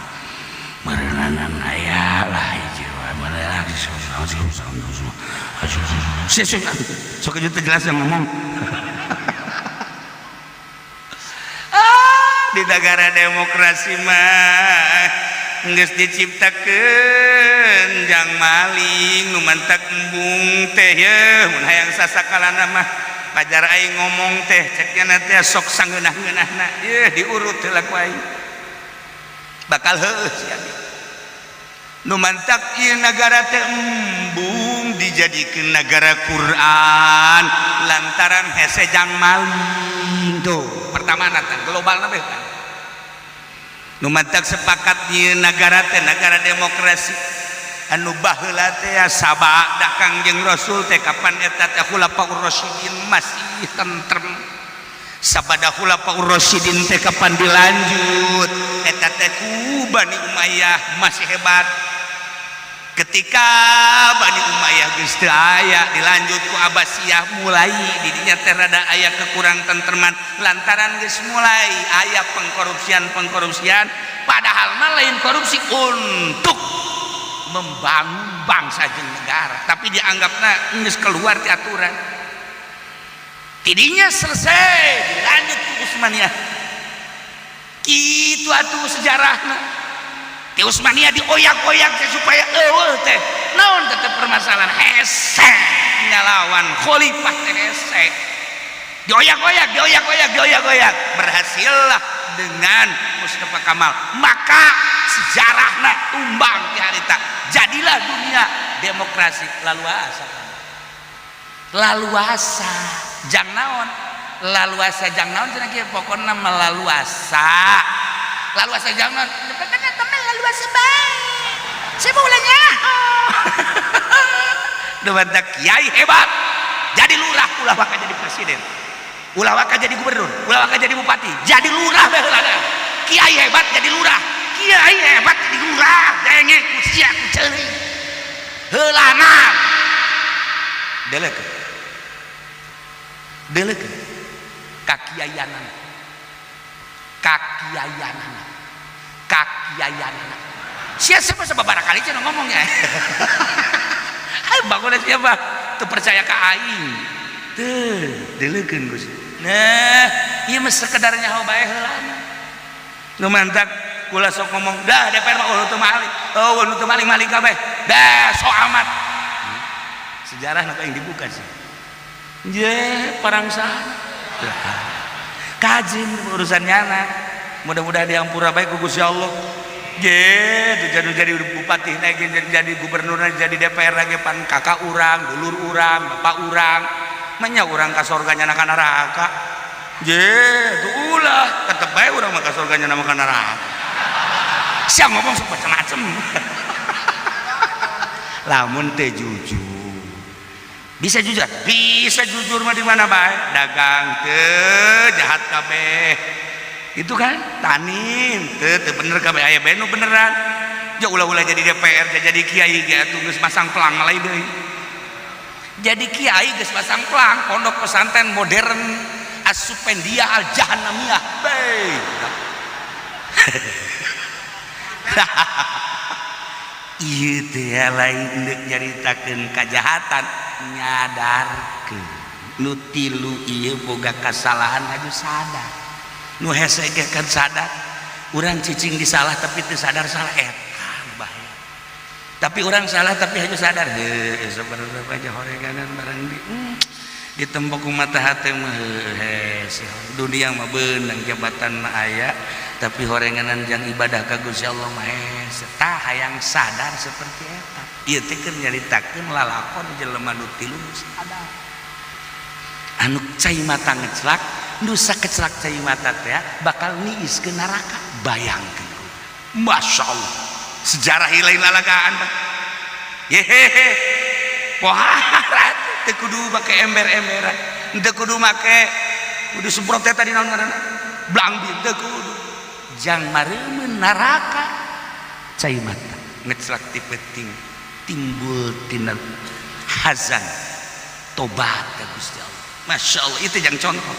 Merenanan aya lah ieu mah merenan sok aja jelas yang ngomong. Di negara demokrasi mah geus diciptakeun jang maling nu mantak embung teh yeuh mun hayang sasakalana mah pajar aing ngomong teh ceknya nanti sok sangeunah-ngeunahna yeuh diurut heula ku aing bakal heueuh sia nu mantak ieu nagara teh embung dijadikeun negara Quran lantaran hese jang maling tuh pertama nata globalna beh kan nu mantak sepakat ieu nagara teh nagara demokrasi anu baheula teh sabak da Kangjeng Rasul teh kapan eta teh khulafaur rasyidin masih tentrem sabada khulafaur rasyidin teh kapan dilanjut eta teh ku Bani Umayyah masih hebat ketika Bani Umayyah geus teu aya dilanjut ku Abbasiyah mulai di dinya teh rada aya kekurang tentreman lantaran geus mulai aya pengkorupsian padahal mah lain korupsi untuk membangun bangsa jeung negara tapi dianggapna geus keluar ti aturan tidinya selesai dilanjut ku Utsmaniyah kitu atuh sejarahna ti Utsmaniyah dioyak-oyak teh supaya eueuh teh naon teh permasalahan hese ngalawan khalifah teh hese dioyak-oyak berhasillah dengan Mustafa Kamal maka sejarahna tumbang ti harita jadilah dunia demokrasi laluasa jang naon cenah kieu pokona melaluasa jang naon pokona temen laluasa bae saya mau ulangnya debat kiai hebat jadi lurah ulah bakal jadi presiden ulah bakal jadi gubernur ulah bakal jadi bupati jadi lurah bae heula kiai hebat jadi lurah kiai hebat jadi lurah denge ku sia ku ceuling heulanan delekeun kakiayanan siapa barangkali cenah ngomongnya bangun siapa tuh percaya ka aing teu delekeun Gus nah ieu mah sekedar nyaho bae heulana nu mantak kula sok ngomong dah DPR mah teu maling teu maling kabeh dah so amat sejarah apa yang dibuka sih je perang sah kajin urusan nyana mudah-mudahan diampura baik ku Gusti Allah je jadi bupati naik jadi gubernur jadi DPR lagi pan kakak urang dulur urang bapak urang manya urang ka sorga nyana ka neraka je tuh ulah tetep bae urang mah ka sorga nyana ka neraka sia ngomong sok macam-macam lamun teh jujur bisa jujur mah di mana bae dagang teu jahat kabeh itu kan tanin teu bener kabeh aya bae nu beneran ya ulah-ulah jadi DPR jadi kiai gitu geus pasang pelang lain deui jadi kiai geus pasang pelang pondok pesantren modern As-Supendia Al-Jahannamiyah ieu teh lain deuk nyaritakeun kajahatan nyadarkeun nu tilu ieu boga kasalahan aju sadar nu hese ge kan sadar urang cicing disalah tapi teu sadar salah eta bahaya tapi orang salah tapi hanya sadar heuh sabarang aja horeganan barang di tembok mata hati mah heuh dunia mah beunang jabatan mah aya tapi horenganan jang ibadah ka Gusti Allah mah heuh tah hayang sadar seperti eta ieu teh keur nyaritakeun lalakon jelema nu tilu sadar anu cai mata ngeclak nu sakeclak cai mata teh bakal niis ke neraka bayangkeun Masya Allah sejarah lain lalagaan bah yehehe poharat teu kudu make ember-emberan teu kudu make kudu semprot teh tadi naon ngaranna blangbil teu kudu jang mareumeun neraka cai mata ngeclak ti peuting timbul tina hazan tobat ka Gusti Allah Masya Allah itu yang contoh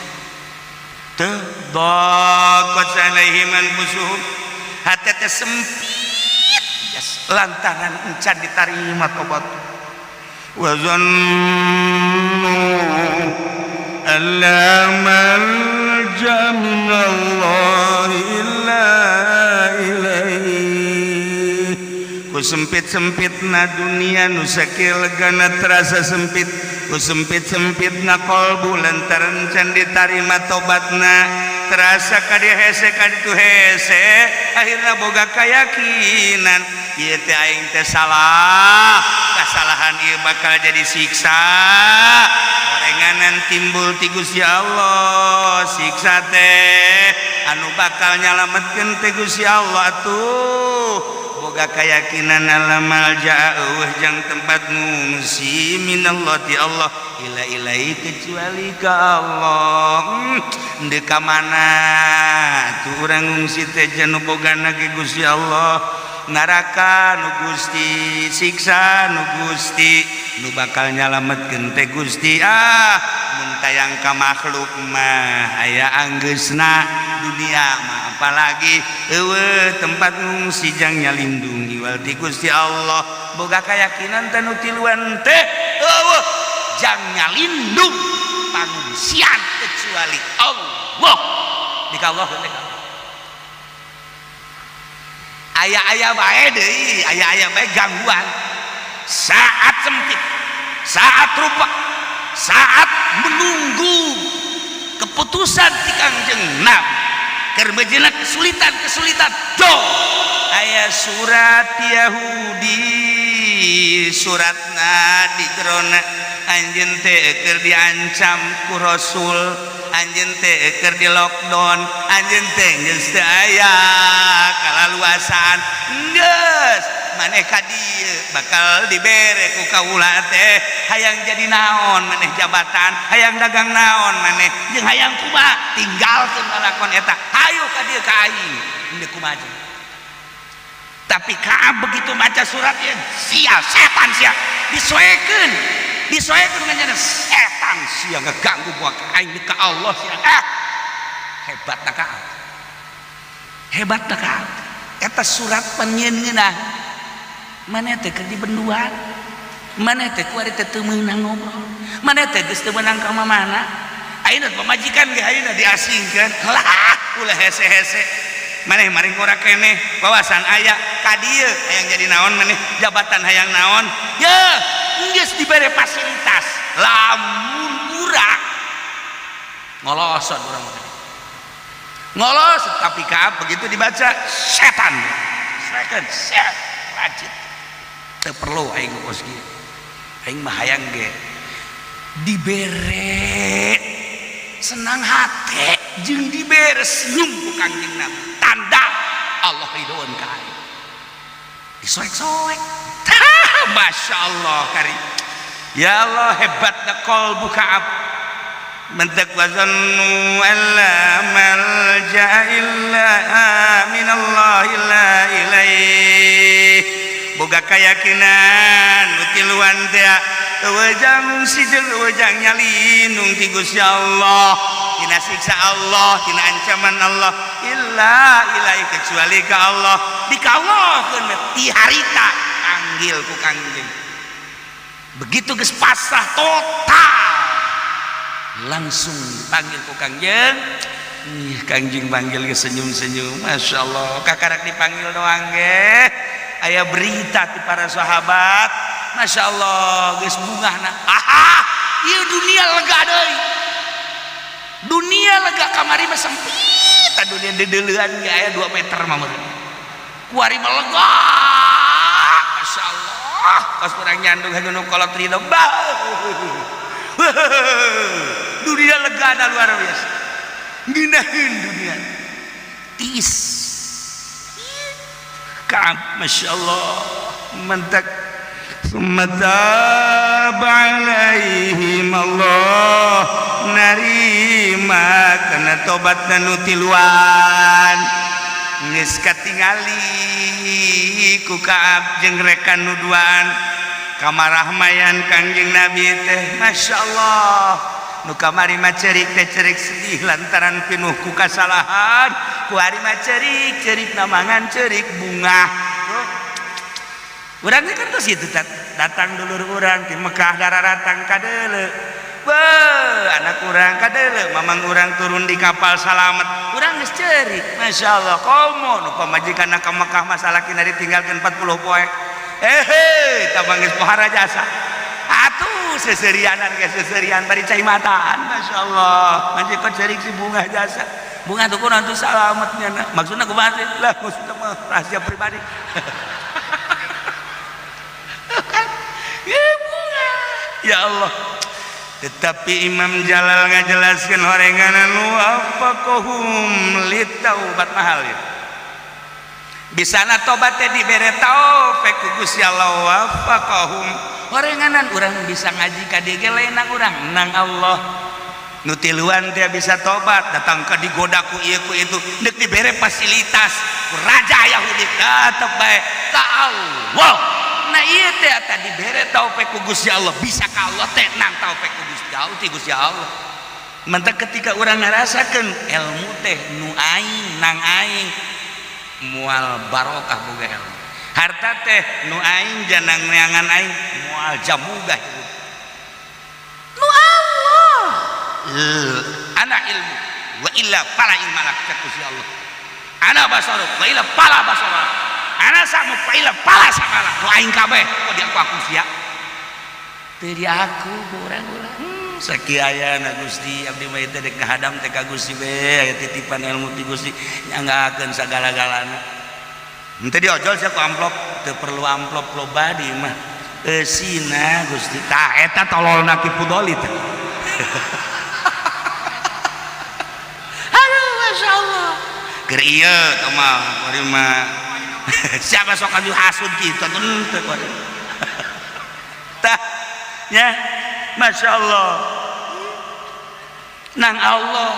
tuh daqat alaihim anfusuhum hati teh sempit lantaran encan ditarima tobat wa zannu alla malja minallahi illa ilaihi ku sempit-sempitna dunia nu sakieu legana terasa sempit ku sempit-sempitna kolbu lantaran can ditarima tobatna terasa ka dieu hese ka ditu hese akhirna boga kayakinan ieu teh aing teh salah kasalahan ieu bakal jadi siksa gorenganan timbul ti Gusti Allah siksa teh anu bakal nyalametkeun teh Gusti Allah tuh boga kayakinan alamal jauh jang tempat ngungsi minallah ti Allah ila ilai kecuali ka Allah deuk ka mana tuh urang ngungsi teh janu bogana ke Gusti Allah neraka nu Gusti siksa nu Gusti nu bakal nyalametkeun teh Gusti mun tayang ka makhluk mah aya anggeusna dunia mah apalagi eueuh tempat ngungsi jang nyalindungi wal ti Gusti Allah boga kayakinan teh nu tiluan teh eueuh jang nyalindung pangungsian kecuali Allah di ka Allah teh aya-aya bae deui aya-aya bae gangguan saat sempit saat rupa saat menunggu keputusan ti Kangjeng Nabi keur bejeuna kesulitan aya surat Yahudi suratna di jerona anjeun teh keur diancam ku Rasul anjeun teh keur di lockdown anjeun teh geus teu aya kalaluasaan geus maneh ka dieu bakal dibere ku kaula teh hayang jadi naon maneh jabatan hayang dagang naon maneh jeung hayang kumaha tinggalkeun lalakon eta hayu ka dieu ka aing henteu kumaha tapi Kaab begitu baca suratnya sia setan sia disoekeun dengan setan sia ngeganggu buat aing ka Allah sia hebatna Kaab eta surat panyeungeunah maneh teh keur dibenduan maneh teh kuari teh teu meunang ngobrol maneh teh geus teu meunang ka mamana ayeuna pamajikan ge ayeuna diasingkeun lah ulah hese-hese maneh maring ora keneh wawasan aya ka dieu hayang jadi naon maneh jabatan hayang naon ye geus dibere fasilitas lamun urang ngolosot urang ngolos tapi Kaab begitu dibaca setan sreken set rajit teu perlu aing ngokos kieu aing mah hayang ge dibere senang hati jeung dibere senyum ku Kangjeng Nabi tanda Allah ridhoan ka aing disoek-soek Masya Allah karim ya Allah hebatna qalbu Kaab mentek wazannu alla malja illa minallahi la ilaih boga keyakinan utiluan teh wajang sijeng wajang nyalindung ti Gusti Allah tina siksa Allah tina ancaman Allah illa ilai kecuali ka Allah dikawalkeun ti harita panggil ku Kangjeng begitu geus pasrah total langsung dipanggil ku Kangjeng. Ih, Kangjeng panggil ge senyum-senyum. Masya Allah kakarak dipanggil doang ge aya berita ti para sahabat. Masya Allah geus bungahna aha ieu dunia lega deui dunia lega kamari mah sempit dunia dedeleuan ge aya 2 meter mah meureun kuari mah lega Masya Allah pas urang nyandung hanu kolot ridho dunia lega na luar biasa ngeunaheun dunia tiis Ka'ab Masya Allah mentak sumatab alaihim Allah narima kana tobat nu tiluan geus katingali ku Ka'ab jeung rekan nuduan kamarahmayan Kangjeng Nabi teh Masya Allah nu kamari mah cerik teh cerik sedih lantaran pinuh ku kasalahan ku ari mah cerik namangan cerik bunga urang kan tos kitu datang dulur urang ti Mekah dararatang ka deuleu beuh anak urang ka deuleu mamang urang turun di kapal salamet urang geus cerik Masya Allah komo nu pamajikanna ka Mekah masalahna ditinggalkeun 40 poe tabang geus pohara jasa atuh seserianan ge seserian bari cai mataan Masya Allah majikot cerik si bunga jasa bunga tuh kunaon tuh salametnya maksudna kumaha teh lah maksudna mah rahasia pribadi ya Allah tetapi Imam Jalal ngajelaskeun horenganan wafaqahum litaubat mahal ya bisana tobat teh dibere taufik ku Gusti Allah wafaqahum horenganan urang bisa ngaji ka dieu ge lainna urang nang Allah nu tiluan teh bisa tobat datang ka digoda ku ieu ku itu deuk dibere fasilitas ku raja Yahudi tetep bae ka Allah nah ieu teh eta dibere taufik ku Gusti Allah bisa ka Allah teh nang taufik ku Gusti Allah ti Gusti Allah mantap ketika urang ngarasakeun ilmu teh nu aing nang aing mual barokah boga ilmu harta teh nu aing janang neangan aing mual jamugah nu Allah ana ilmu wa illa pala ilmalak ka Gusti Allah ana basaruk wa illa pala basaruk ana samu wa illa pala sakala nu aing kabeh kok di aku sia teu di aku urang-urang sakieu ayana Gusti abdi mah teh dek ngahadam teh ka Gusti we aya titipan ilmu ti Gusti nyanggakeun sagala-galana henteu diojol sia ku amplop teu perlu amplop loba di mah eusina Gusti tah eta tololna ki pudoli teh aduh Masya Allah keur ieu tah mah bari mah siapa sok anu hasud kitu teu tah nya Masya Allah nang Allah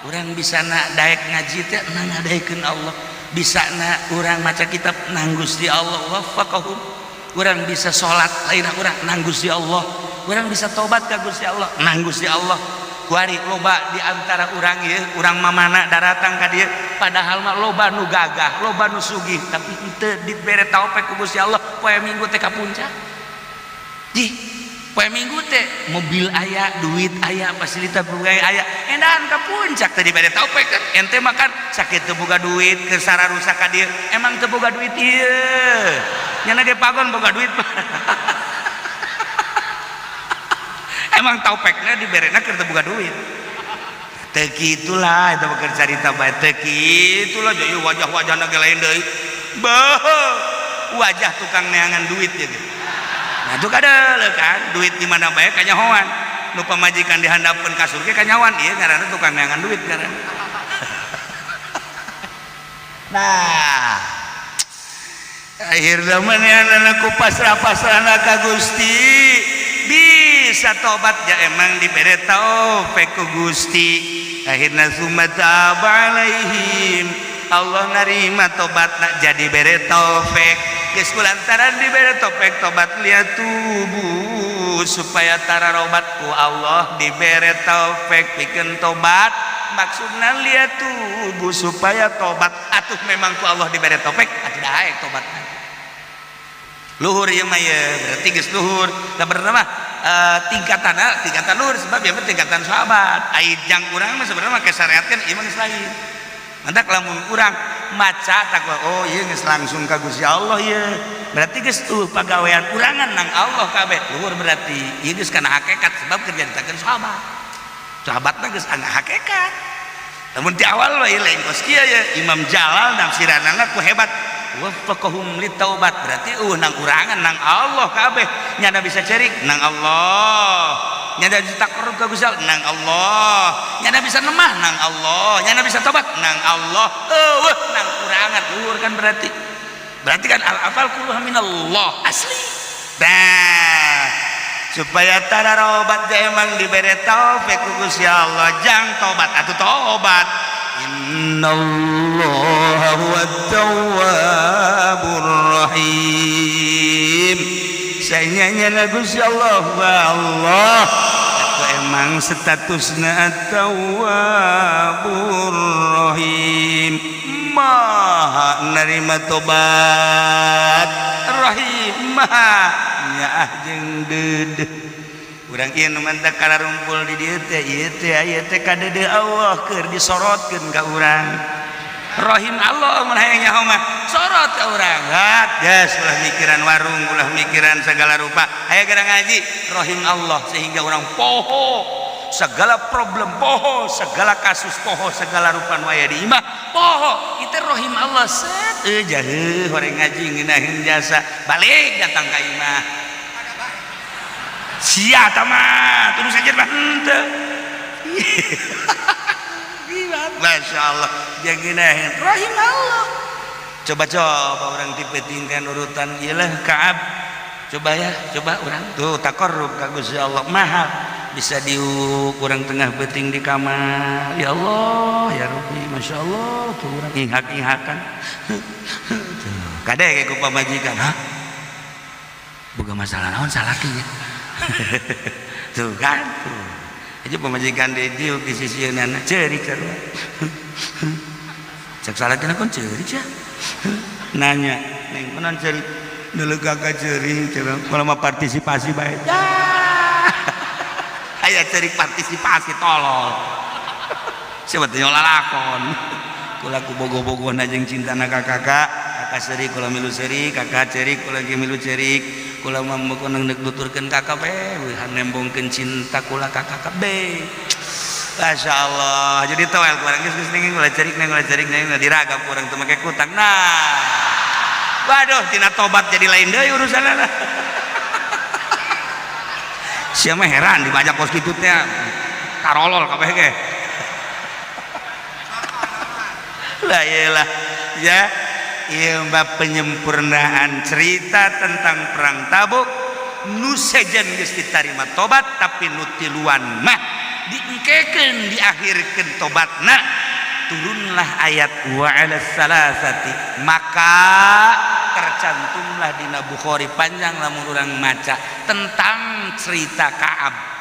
orang bisa nak daek ngaji teh nang ngadaikeun Allah bisa nak orang maca kitab nang Gusti Allah wafaqahum orang bisa sholat lain orang nang Gusti Allah orang bisa tobat ka Gusti Allah nang Gusti Allah kuari loba di antara orang ieu urang mamana daratang ka dieu padahal mah loba nu gagah loba nu sugih tapi teu dibere taufik ku Gusti Allah poe Minggu teh ka puncak poe Minggu teh mobil aya duit aya fasilitas berbagai aya endahan ka puncak teh dibere taufik kan ente makan sakit teu boga duit ke sararusak ka dieu emang teu boga duit ieu nya ge pagon boga duit emang taufekna diberena keur teu boga duit teu kitulah eta keur carita bae teu kitulah jadi wajah-wajahna ge lain deui beuh wajah tukang neangan duit ya gitu. Nah itu kadele kan duit di mana bae kanyahoan nu pamajikan dihandapkeun ka surga kanyahoan ieu ngaranna tukang neangan duit ngaranna nah akhirna manehna ku pasrah-pasrahna ka Gusti bisa tobat ya emang dibere taufik ku Gusti akhirna sumata alaihim Allah narima tobatna jadi bere taufik geus kulantaran dibere topik tobat liat tubuh supaya tararobat ku Allah dibere taufik pikeun tobat maksudna liat tubuh supaya tobat atuh memang ku Allah dibere taufik atuh daek tobat luhur ieu mah ye berarti geus luhur da bernama tingkatan luhur sebab ieu mah tingkatan sahabat ai jang urang mah sebenarnya kesariatkeun ieu mah geus lain mantak lamun urang maca tak oh ieu geus langsung ka Gusti Allah ieu berarti geus pagawean urangan nang Allah kabeh luhur berarti ieu geus kana hakikat sebab kerja ditakeun sahabat mah geus anu hakikat namun di awal we lain kos kieu ye Imam Jalal nafsiranana ku hebat wafaqahum litaubat berarti nang urangan nang Allah kabeh nyana bisa cerik nang Allah nyana bisa takarrub ka Gusti Allah nang Allah nyana bisa nemah nang Allah nyana bisa tobat nang Allah nang urangan luhur kan berarti kan al-afal kulluha minallah asli dah supaya tararobat emang diberi taufik ku Gusti Allah jang tobat atuh tobat innallaha huwat tawwabur rahim sayanya Gusti Allah atuh emang statusna at-tawwabur rahim maha nerima tobat rahim maha nyaah jeung deudeuh urang ieu nu mantak kalarumpul di dieu teh ieu teh aya teh ka deudeuh Allah keur disorotkeun ka urang rahim Allah mun hayang nyaho mah sorot ka urang gas ulah mikiran warung ulah mikiran segala rupa aya gara ngaji rahim Allah sehingga urang poho segala problem poho segala kasus poho segala rupa nu aya di imah poho itu rahim Allah set jaheuh horeng ngaji ngeunaheun jasa balik datang ka imah sia eta mah tuluy saja mah henteu Masya Allah dia ngeunaheun rahim Allah coba orang dipetingkan urutan iyalah Ka'ab coba urang tuh takarrub ka Gusti Allah mahal bisa diuk urang tengah beting di kamar ya Allah ya Rabbi Masya Allah tuh urang ingak-ingakan kade kayak ku pamajikan boga masalah naon salaki nya tuh kan tuh aja pamajikan di diuk di sisieunana ceurik sarua cek salaki na kon ceurik sia nanya neng menan ceurik dulu kakak ceurik kalau mau partisipasi baik aya ceurik partisipasi tolol sebetulnya lalakon kula ku bogo-bogoan jeung cintana ka kakak seurik kula milu seurik kakak ceurik kula ge milu ceurik kula mah mokonang deuk nuturkeun kakak bae weuhan nembongkeun cinta kula ka kakak bae Masya Allah jadi toel kurang geus ningin kula ceurik neng diragap urang teu make kutang nah waduh tina tobat jadi lain deui urusanna sia mah heran dibajak kos kitu teh karolol kabeh ge la iyalah ya ieu mah penyempurnaan cerita tentang perang Tabuk nu sejen geus ditarima tobat tapi nu tiluan mah diengkekeun diakhirkeun tobatna turunlah ayat wa 'alas salasati maka tercantumlah dina Bukhari panjang lamun urang maca tentang cerita Ka'ab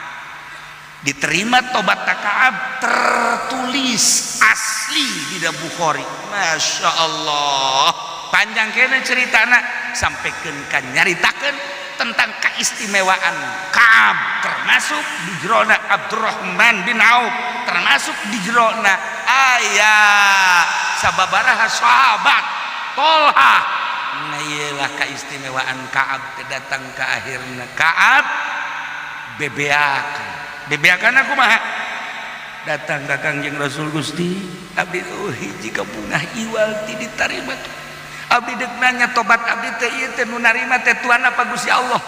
diterima tobat Ka'ab tertulis asli dina Bukhari Masya Allah panjang kene ceritana sampaikeun ka nyaritakeun tentang keistimewaan Ka'ab termasuk di jerona Abdurrahman bin Auf termasuk di jerona ayah sababaraha sahabat Tolha nah iyalah keistimewaan Ka'ab datang ke akhirna Ka'ab bebeakan aku mah datang jeung Rasul Gusti abdi hiji kapunah iwal ti ditarima abdi deuk nanya tobat abdi teh ieu teh nu narima teh Tuhan apa Gusti Allah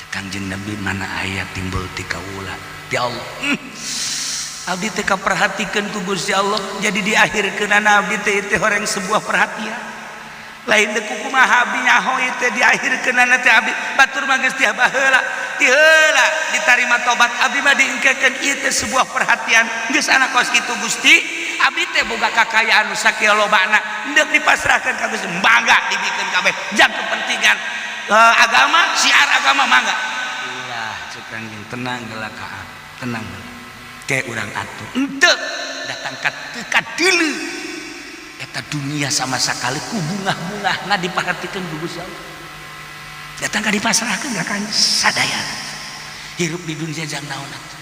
Kangjeng Nabi mana ayat timbul ti kaula ti Allah abdi teh kaperhatikeun ku Gusti Allah jadi diakhirkeunana abdi teh horeng sebuah perhatian lain deuk kumaha abdi nyaho ieu teh diakhirkeunana teh abdi batur mah geus tiah baheula ti heula ditarima tobat abdi mah diengkekeun ieu teh sebuah perhatian geus ana kos kitu Gusti abdi teh boga kakayaan nu sakieu lobana hendak dipasrahkeun ka Gusti mangga dibikeun kabeh jang kepentingan agama syiar agama mangga ulah cek anjeun tenang geula ka tenang ke urang atur henteu datang ka dilu eta dunia sama sakali ku bungah-bungahna diperhatikeun ku Gusti Allah datang ka dipasrahkeun ka sadaya hirup di dunia jang naon atuh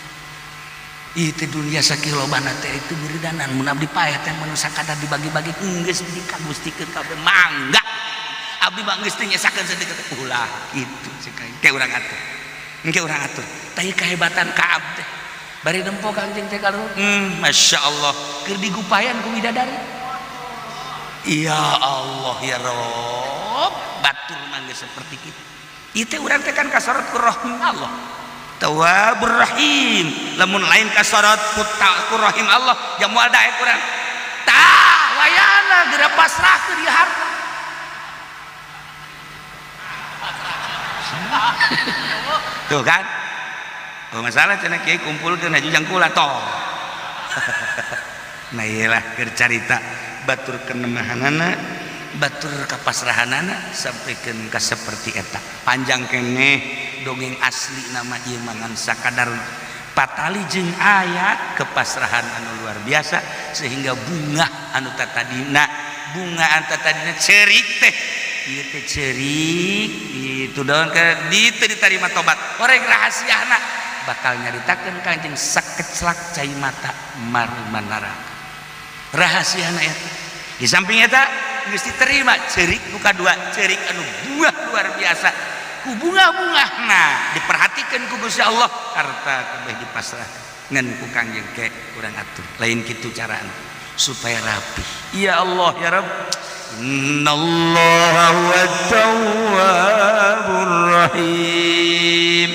itu dunia sakieu lobana teh itu beuredanan mun abdi paeh teh manusia kada dibagi-bagi geus dikagustikeun kabeh mangga abdi mah geus teu nyesakeun sedikit ulah kitu cek ke urang atur engke urang atur tah kehebatan Kaab teh bari dempo Kangjeng teh kalau Masya Allah keur digupayan ku bidadari ya Allah ya Rob batur mah geus seperti kitu ieu teh urang teh kan kasorot ku rahim Allah Tawwabur Rahim lamun lain kasorot ku rahim Allah jam moal daek urang tah wayana geura pasrahkeun ieu harta tuh kan oh masalah cenah kiai kumpulkeun haju jangkula tong nah iyalah keur carita batur kenemahanana batur kapasrahanana sampikeun ka saperti eta panjang keneh dongeng asli nama ieu mangan sakadar patali jeung ayat kepasrahan anu luar biasa sehingga bunga anu tatadina bunga anu tatadina cerik teh ieu teh cerik itu daun ke ditu diterima tobat orek rahasiana bakal nyaritakeun Kangjeng sakeclak cai mata marman neraka rahasiana eta di samping eta geus diterima cerik buka dua cerik anu bunga luar biasa ku bunga-bungahna diperhatikeun ku Gusti Allah harta kabeh dipasrahkeun ngan ku Kangjeng ke urang atur lain kitu carana supaya rapi ya Allah ya Rabb innallaha wat-tawwabur rahim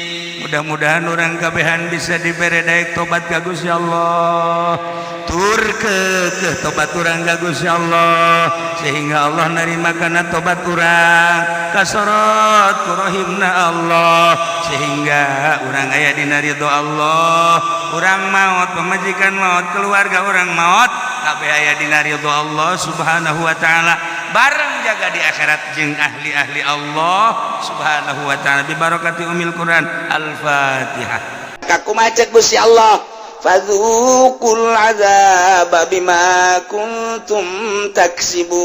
mudah-mudahan orang kabehan bisa dibere daek tobat ka Gusti Allah tur ke tobat urang ka Gusti Allah sehingga Allah narima kana tobat urang kasorot ku rahimna Allah sehingga urang aya dina ridho Allah urang maot pemajikan maot keluarga urang maot kabeh aya dina ridho Allah subhanahu wa ta'ala bareng jaga di akhirat jeung ahli-ahli Allah subhanahu wa ta'ala bi barakati umil Quran al-Fatihah kakumaha cek Gusti Allah fadzuqul adzaba bima kuntum taksibun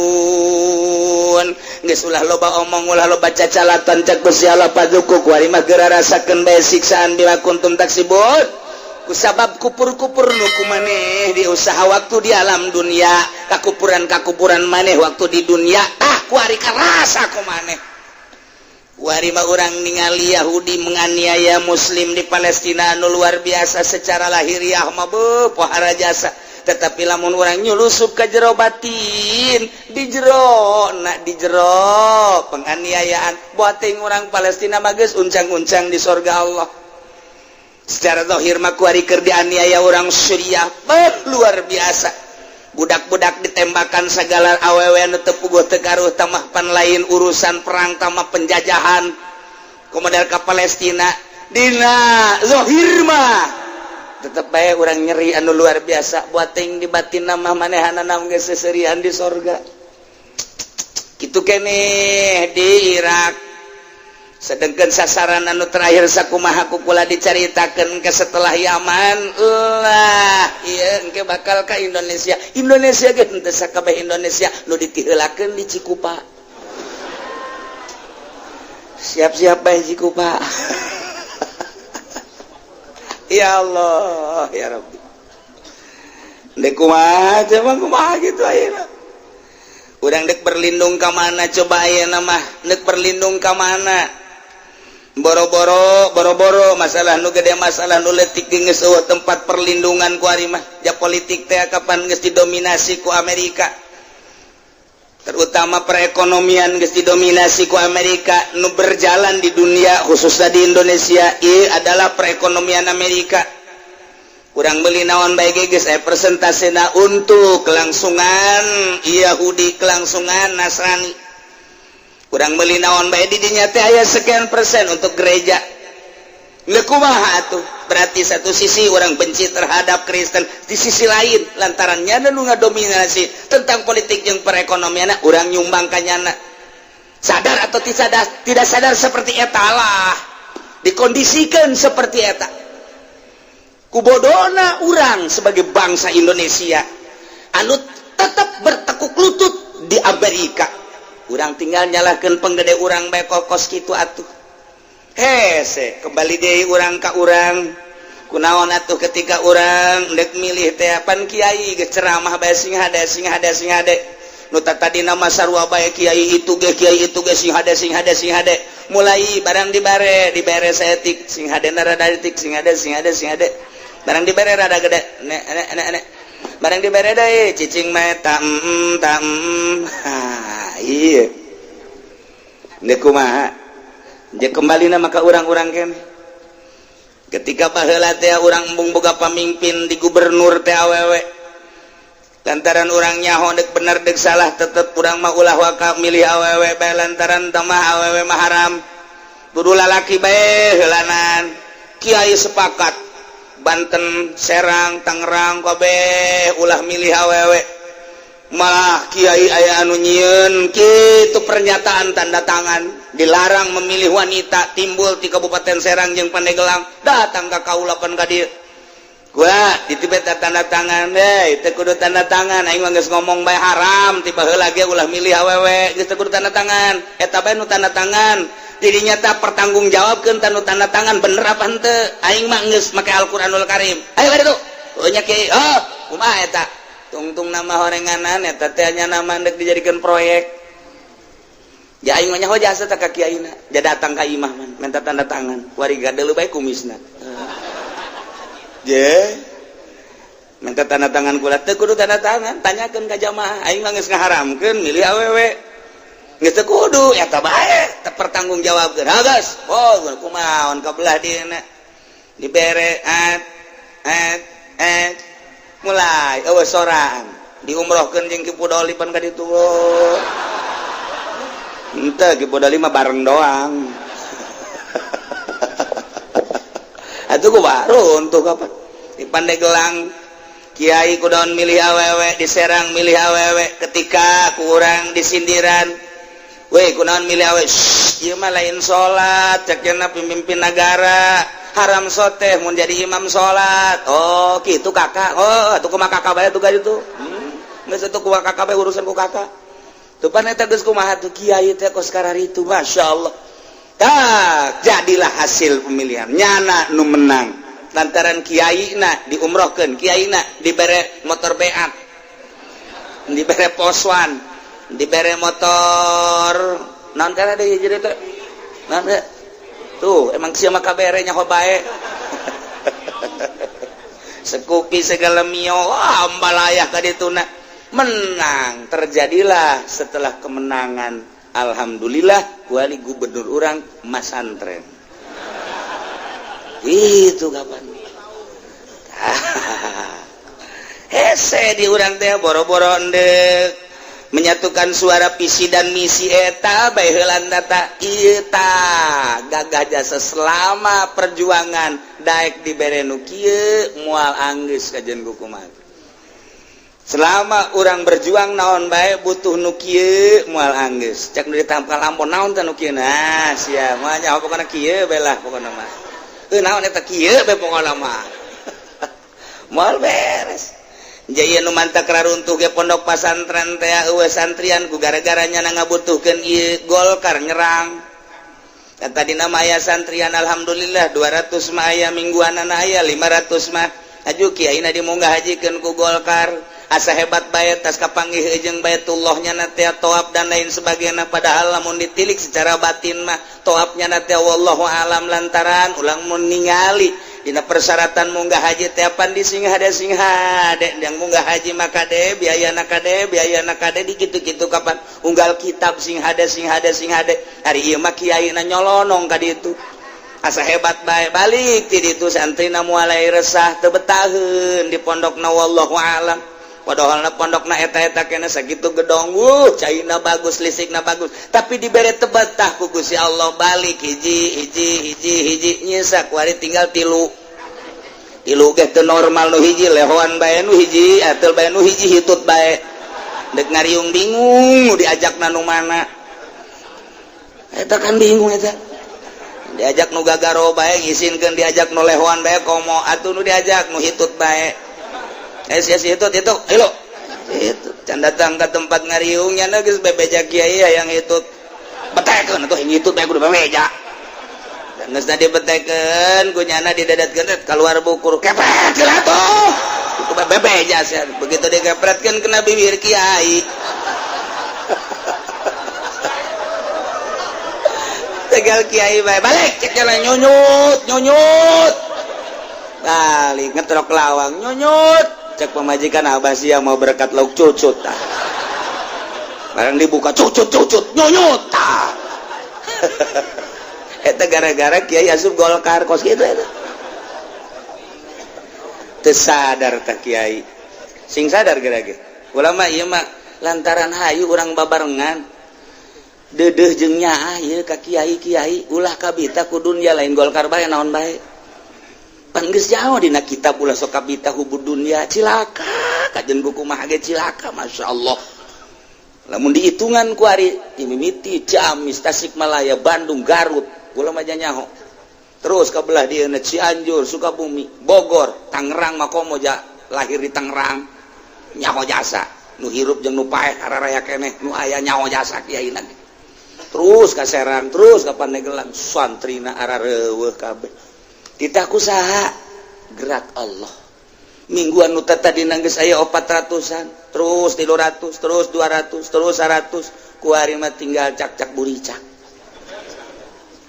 geus ulah loba omong ulah loba cacalatan cek Gusti Allah fadzuqu kuari mah geura rasakeun bae siksaan bima kuntum taksibun kusabab kupur-kupur nu kumaneh di usaha waktu di alam dunia kakupuran maneh waktu di dunia kuari karasa kumaneh kuari mah urang ningali Yahudi menganiaya muslim di Palestina anu luar biasa secara lahiriah mah beuh pohara jasa tetapi lamun urang nyulusup ka jero batin di jero penganiayaan buat teuing urang Palestina mah geus uncang-uncang di surga Allah secara zahir mah kuari keur dianiaya orang Suriah luar biasa budak-budak ditembakan segala awewe anu teu puguh teu karuh tamah pan lain urusan perang tamah penjajahan komodal ka Palestina dina zahir mah tetep bae urang nyeri anu luar biasa buat teuing di batinna mah manehanana geus seserian di sorga kitu keneh di Irak sedengkeun sasaran anu terakhir sakumaha kukula dicaritakeun ke setelah Yaman ulah ieu engke bakal ka Indonesia ge henteu sakabeh Indonesia nu ditiheulakeun di Cikupa siap-siap bae Cikupa ya Allah ya Rabbi dek kumaha gitu ayeuna urang dek berlindung ka mana coba ayeuna mah dek berlindung ka mana boro-boro masalah nu gede masalah nu leutik geus eueuh tempat perlindungan ku ari mah ja politik teh kapan geus didominasi ku Amerika terutama perekonomian geus didominasi ku Amerika nu berjalan di dunia khususnya di Indonesia ieu adalah perekonomian Amerika kurang beli naon bae geus persentasena untuk kelangsungan Yahudi kelangsungan Nasrani kurang beli naon bae di dinya teh aya sekian persen untuk gereja. Leuh kumaha atuh? berarti satu sisi orang benci terhadap Kristen, di sisi lain lantarannya nu ngadominasi tentang politik yang perekonomian orang nyumbang kanyana. Sadar atau tidak sadar seperti eta lah dikondisikan seperti eta. Kubodona orang sebagai bangsa Indonesia anu tetap bertekuk lutut di Amerika. Orang tinggal nyalahkan penggede orang bae kokos kitu atuh. Hese kembali deui urang ka urang. Kunaon atuh ketika urang dek milih teh pan kiai geus ceramah bae sing hade nu tadi nama sarua bae kiai itu ge sing hade mulai barang dibere saeutik sing hadena rada detik sing hade barang dibere rada gede nek barang dibere deui cicing mah iya nek kumaha je kembali na maka urang-urang keneh ketika baheula teh urang embung boga pamimpin di gubernur teh awewe lantaran urang nyaho dek bener dek salah tetep urang mah ulah waka milih awewe bae lantaran tamah awewe mah haram dudu lalaki bae heulanan kiai sepakat Banten Serang Tangerang kabeh ulah milih awewe malah kiai aya anu nyieun kitu pernyataan tanda tangan dilarang memilih wanita timbul di Kabupaten Serang jeung Pandeglang datang ka kaula pan ka dieu gua ditibet tanda tangan teu kudu tanda tangan aing mah geus ngomong bae haram tiba heula ge ulah milih awewe geus teu kudu tanda tangan eta bae nu tanda tangan dirinya tak pertanggungjawabkeun tanu tanda tangan bener apa henteu aing mah geus make Al-Qur'anul Karim ayo bari tuh nya kiai kumaha eta tungtung nama horenganan eta teh nya nama dek dijadikeun proyek ya aing mah nyaho jasa tak ka kiaina ja datang ka imah man minta tanda tangan wariga deuleu bae kumisna je minta tanda tangan kula teu kudu tanda tangan tanyakeun ka jamaah aing mah geus ngaharamkeun milih awewe geus teu kudu eta bae teu pertanggungjawabkeun hagas kumaon kabelah dieuna dibere mulai sorang diumrohkeun jeung Ki Pudoli pan ka ditu henteu Ki Pudoli mah bareng doang atuh ku baru untuk apa di Pandeglang kiai kudaon milih awewe di Serang milih awewe ketika kurang disindiran we kunaon milih awewe ieu mah lain salat cek cenah pemimpin negara haram soteh mun jadi imam salat oh kitu kakak atuh kumaha kakak bae tuh gitu geus atuh kumaha kakak bae urusan ku kakak teu pan eta geus kumaha tuh kiai teh kos kararitu masyaallah tak jadilah hasil pemilihan nyana nu menang lantaran kiaina diumrohkeun kiaina dibere motor beat dibere poswan dibere motor naon kana deui jadi teh naon tuh emang siapa kabere nyaho bae sekupi segala mio ambalayah ka dituna menang terjadilah setelah kemenangan alhamdulillah wali gubernur urang masantren itu kapan hese di urang teh boro-boro endek menyatukan suara visi dan misi eta bae heulan data eta gagah jasa selama perjuangan daek dibere nu kieu moal anggeus kajen kumaha selama urang berjuang naon bae butuh nu kieu moal anggeus cek nu ditampal lampon naon teh nu kieu nah sia mah nya pokona kieu bae lah pokona mah naon eta kieu bae pokona mah moal beres jadi nu mantak raruntuh ge pondok pasantren teh eueuh santrian ku gara-garanya ngabutuhkeun ieu Golkar nyerang. Dan tadi nama aya santrian alhamdulillah 200 mah aya mingguanana aya 500 mah aju kiaina dimunggah hajikeun ku Golkar asa hebat bae tas kapanggih jeung Baitullah nya teh toab dan lain sebagainya padahal lamun ditilik secara batin mah toabnya teh wallahu alam lantaran ulang mun ningali dina persyaratan munggah haji teh pandi sing hade yang munggah haji maka de biayana kade di kitu-kitu kapan unggal kitab sing hade hari ieu mah kiaina nyolonong ka ditu asa hebat bae balik ti ditu santrina mulai resah teu betaheun di pondokna wallahu alam padahal pondokna eta-eta kena sakitu gedong caina bagus listrikna bagus tapi dibere teu betah ku Gusti Allah balik hiji nyesa kuari tinggal 3 ilu ge teu normal nu hiji lehoan bae nu hiji atel bae nu hiji hitut bae dek ngariung bingung diajak nu mana eta kan bingung eta diajak nu gagaro bae ngisinkeun diajak nu lehoan bae komo atuh nu diajak nu hitut bae sia hitut itu ilo itu can datang ke tempat ngariungnya na geus bebeja kiai hayang hitut betekeun atuh hitut bae kudu bebeja dan geus dibetekeun ku nyana didadatkeun keluar bukur kepret geula tuh itu bebeja sia begitu dikepretkeun kena bibir kiai tegal kiai bae balik cek jalan nyunyut balik ngetrok lawang nyunyut cek pemajikan abah sia mau berkat lauk cucut tah barang dibuka cucut nyunyut tah eta gara-gara kiai asup Golkar kos kitu eta teu sadar tah kiai sing sadar geura-ge ulama ieu mah lantaran hayu urang babarengan dedeh jeung nyaah ieu ka kiai ulah kabita ku dunya lain Golkar bae naon bae pan geus jauh dina kitab ulah sok kabita hubud dunya cilaka kajen buku mah ge cilaka masyaallah lamun dihitungan ku ari mimiti Ciamis Tasikmalaya Bandung Garut ulah mah nyaho terus ka belah dieuna Cianjur Sukabumi Bogor Tangerang makomo lahir di Tangerang nyaho jasa nu hirup jeung nu paeh araraya keneh nu aya nyaho jasa kiaina terus ka Serang terus ka Pandeglang santrina arareueuh kabeh titah kusaha gerak Allah mingguan nu tadi geus aya 400-an terus 300 terus 200 terus 100 ku ari mah tinggal cak-cak buricak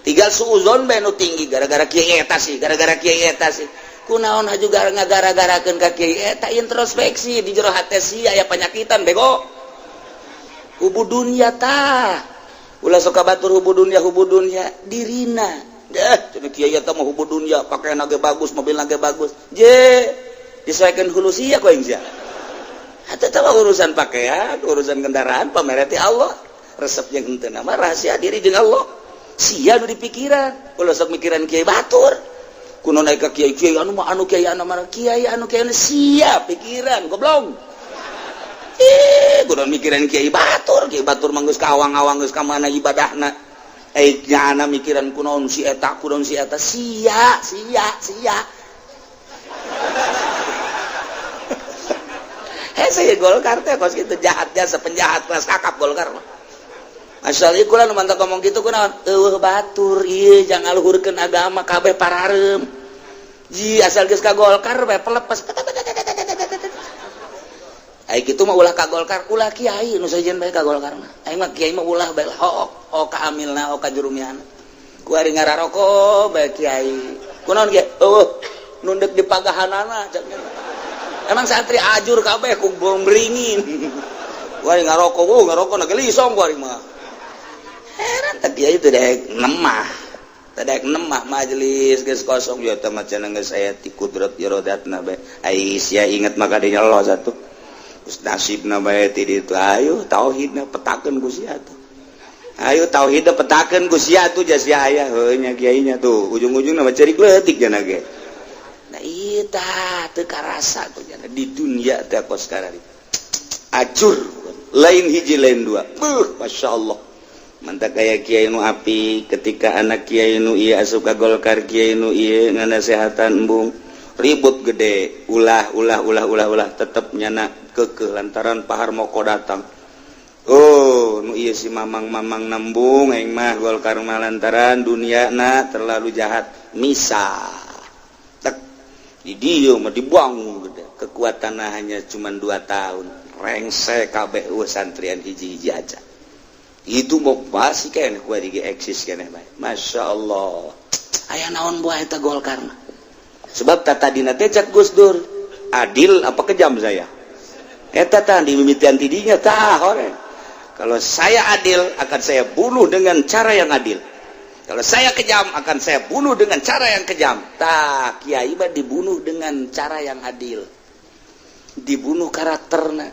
tinggal suuzon bae nu tinggi gara-gara kiai eta sih kunaon juga ngagara-garakeun ka kiai eta introspeksi di jero hate sia aya panyakitan bego hubud dunya tah ulah sok batur hubud dunya dirina dah cenah kiai eta mah hubud dunya pakaian ge bagus mobil ge bagus je disesuaikan hulu sia ku aing sia eta teh urusan pakaian urusan kendaraan pamereti Allah resep jeung henteu mah rahasia diri jeung Allah sia nu dipikiran ulah sok mikiran kiai batur kuno naik ka kiai anu mah anu kiai anu mah kiai anu sia pikiran goblok kudu mikiran kiai batur mah geus kawang-awang geus ka mana ibadahna nyana mikiran kunaon si eta sia saya Golkar teh kos kitu jahat jasa penjahat kelas kakap Golkar mah asal ieu kula nu mantap ngomong kitu kunaon eueuh batur ieu jangan luhurkeun agama kabeh parareum ji asal geus ka Golkar bae pelepes ai kitu mah ulah ka Golkar ulah kiai nu sajen bae ka Golkar mah aing mah kiai mah ulah bae ho ka amilna ho ka jurumiana ku ari ngararoko bae kiai kunaon ge nu deuk di pagahanana emang santri ajur kabeh ku beringin ku ari ngaroko na gelisong ku ari mah heran teh kiai teh daek nemah majelis geus kosong ya teh macan geus aya ti kudrat irodatna bae ai sia inget maka dinya Allah satu nasibna bae ti ditu ayo tauhidna petakeun ku sia tuh ayo tauhidna petakeun ku sia tuh sia aya heuh nya kiai nya tuh ujung-ujungna mah ceurik leutik jana ge nah ieu tah teu karasa tuh jana di dunia teh kos karari acur lain hiji lain dua masyaallah mantap kayak kiai nu api ketika anak kiai nu ieu asup ka Golkar kiai nu ieu nganasehatan embung ribut gede ulah tetep nyana kekeh lantaran Pak Harmoko datang nu iya si mamang nambung aing mah Golkar mah lantaran duniana terlalu jahat misa tek di dieu mah dibuang gede kekuatanna hanya cuma 2 tahun rengsek kabeh santrian hiji-hiji aja itu mau pasti kene ku ari ge eksis kene bae masyaallah aya naon buah eta Golkar mah sebab tadina teh cak Gus Dur adil apa kejam saya eta tah di mimitian tidinya tah hore kalau saya adil akan saya bunuh dengan cara yang adil kalau saya kejam akan saya bunuh dengan cara yang kejam tah kiai mah dibunuh dengan cara yang adil dibunuh karakterna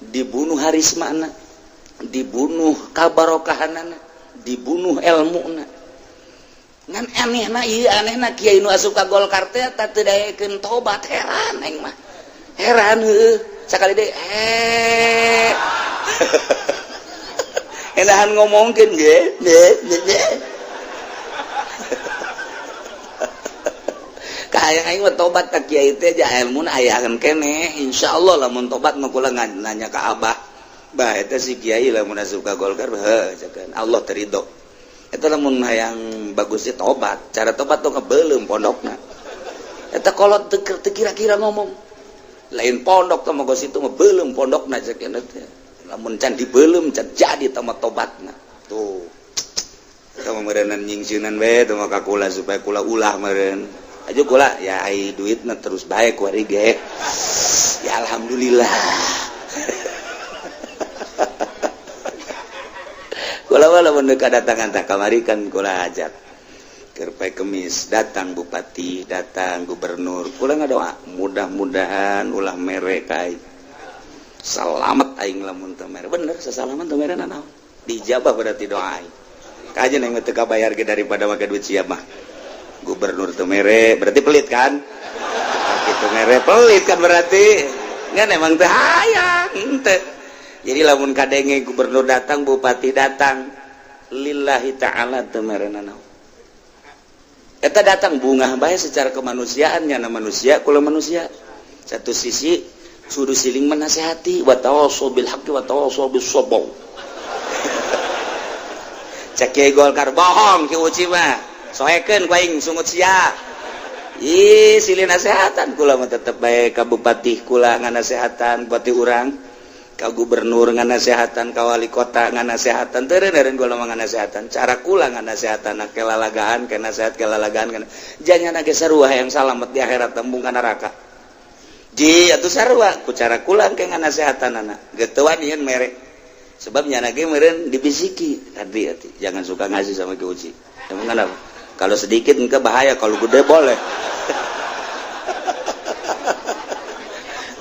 dibunuh harismana dibunuh kabarokahanana dibunuh ilmuna ngan aneh Kiai nu asup ka Golkar teh teu daekeun tobat heran aing mah. Heran heuh. Sakali deui enahan ngomongkeun ge. Kayak aing mah tobat ka kiai teh ja ilmuna ayahan keneh. Insyaallah lamun tobat mah kula nanya ka Abah. Bah eta si kiai lamun asup ka Golkar heuh cekeun Allah teu ridho. Eta lamun hayang bagus tobat. Cara tobat tuh ngebeulem pondokna. Eta kolot teu kira-kira ngomong. Lain pondok teh mah situ mah beulem pondokna cekeun teh. Lamun can dibeulem can jadi teh tobatna. Tuh. Eta mah meureunnan nyingsieunan we teh mah ka kula supaya kula ulah meureun. Aja kula ya ai duitna terus bae ku ari ge. Ya alhamdulillah. Kula lamun kadatangan tah kamari kan kula ajak. Keur poe Kemis datang bupati, datang gubernur. Kula ngadoa mudah-mudahan ulah mere kai. Salamet aing lamun teu mere. Bener sasalaman teu mere naon. Dijabah berarti doa aing. Kajen yang teu kabayar ge daripada make duit siap mah. Gubernur teu mere berarti pelit kan? Kitu mere pelit kan berarti. Ngan emang teu hayang teu. Jadi lamun kadenge gubernur datang, bupati datang, lillahi ta'ala teu mere naon. Eta datang bunga bae secara kemanusiaannya na manusia kula manusia. Satu sisi suruh siling menasehati wa tawassaw bil haqqi wa tawassaw bis sabr. Cek Golkar bohong ki uci mah. Soekeun ku aing sungut sia. Ih silih nasehatan kula mah tetep bae ka bupati kula nganasehatan bupati urang. Ka gubernur nganasehatan, ka wali kota nganasehatan, teureun kula mah nganasehatan. Cara kula nganasehatan ke lalagaan, ke nasihat ke lalagaan, janya ge sarua yang salamet di akhirat tembung ka neraka. Ji atuh sarua ku cara kula ke nganasehatanana. Geus teu wani mere. Sebab nyana ge meureun dibisiki, hati-hati. Jangan suka ngasih sama Ki Uci. Emang kenapa? Kalau sedikit engke bahaya, kalau gede boleh.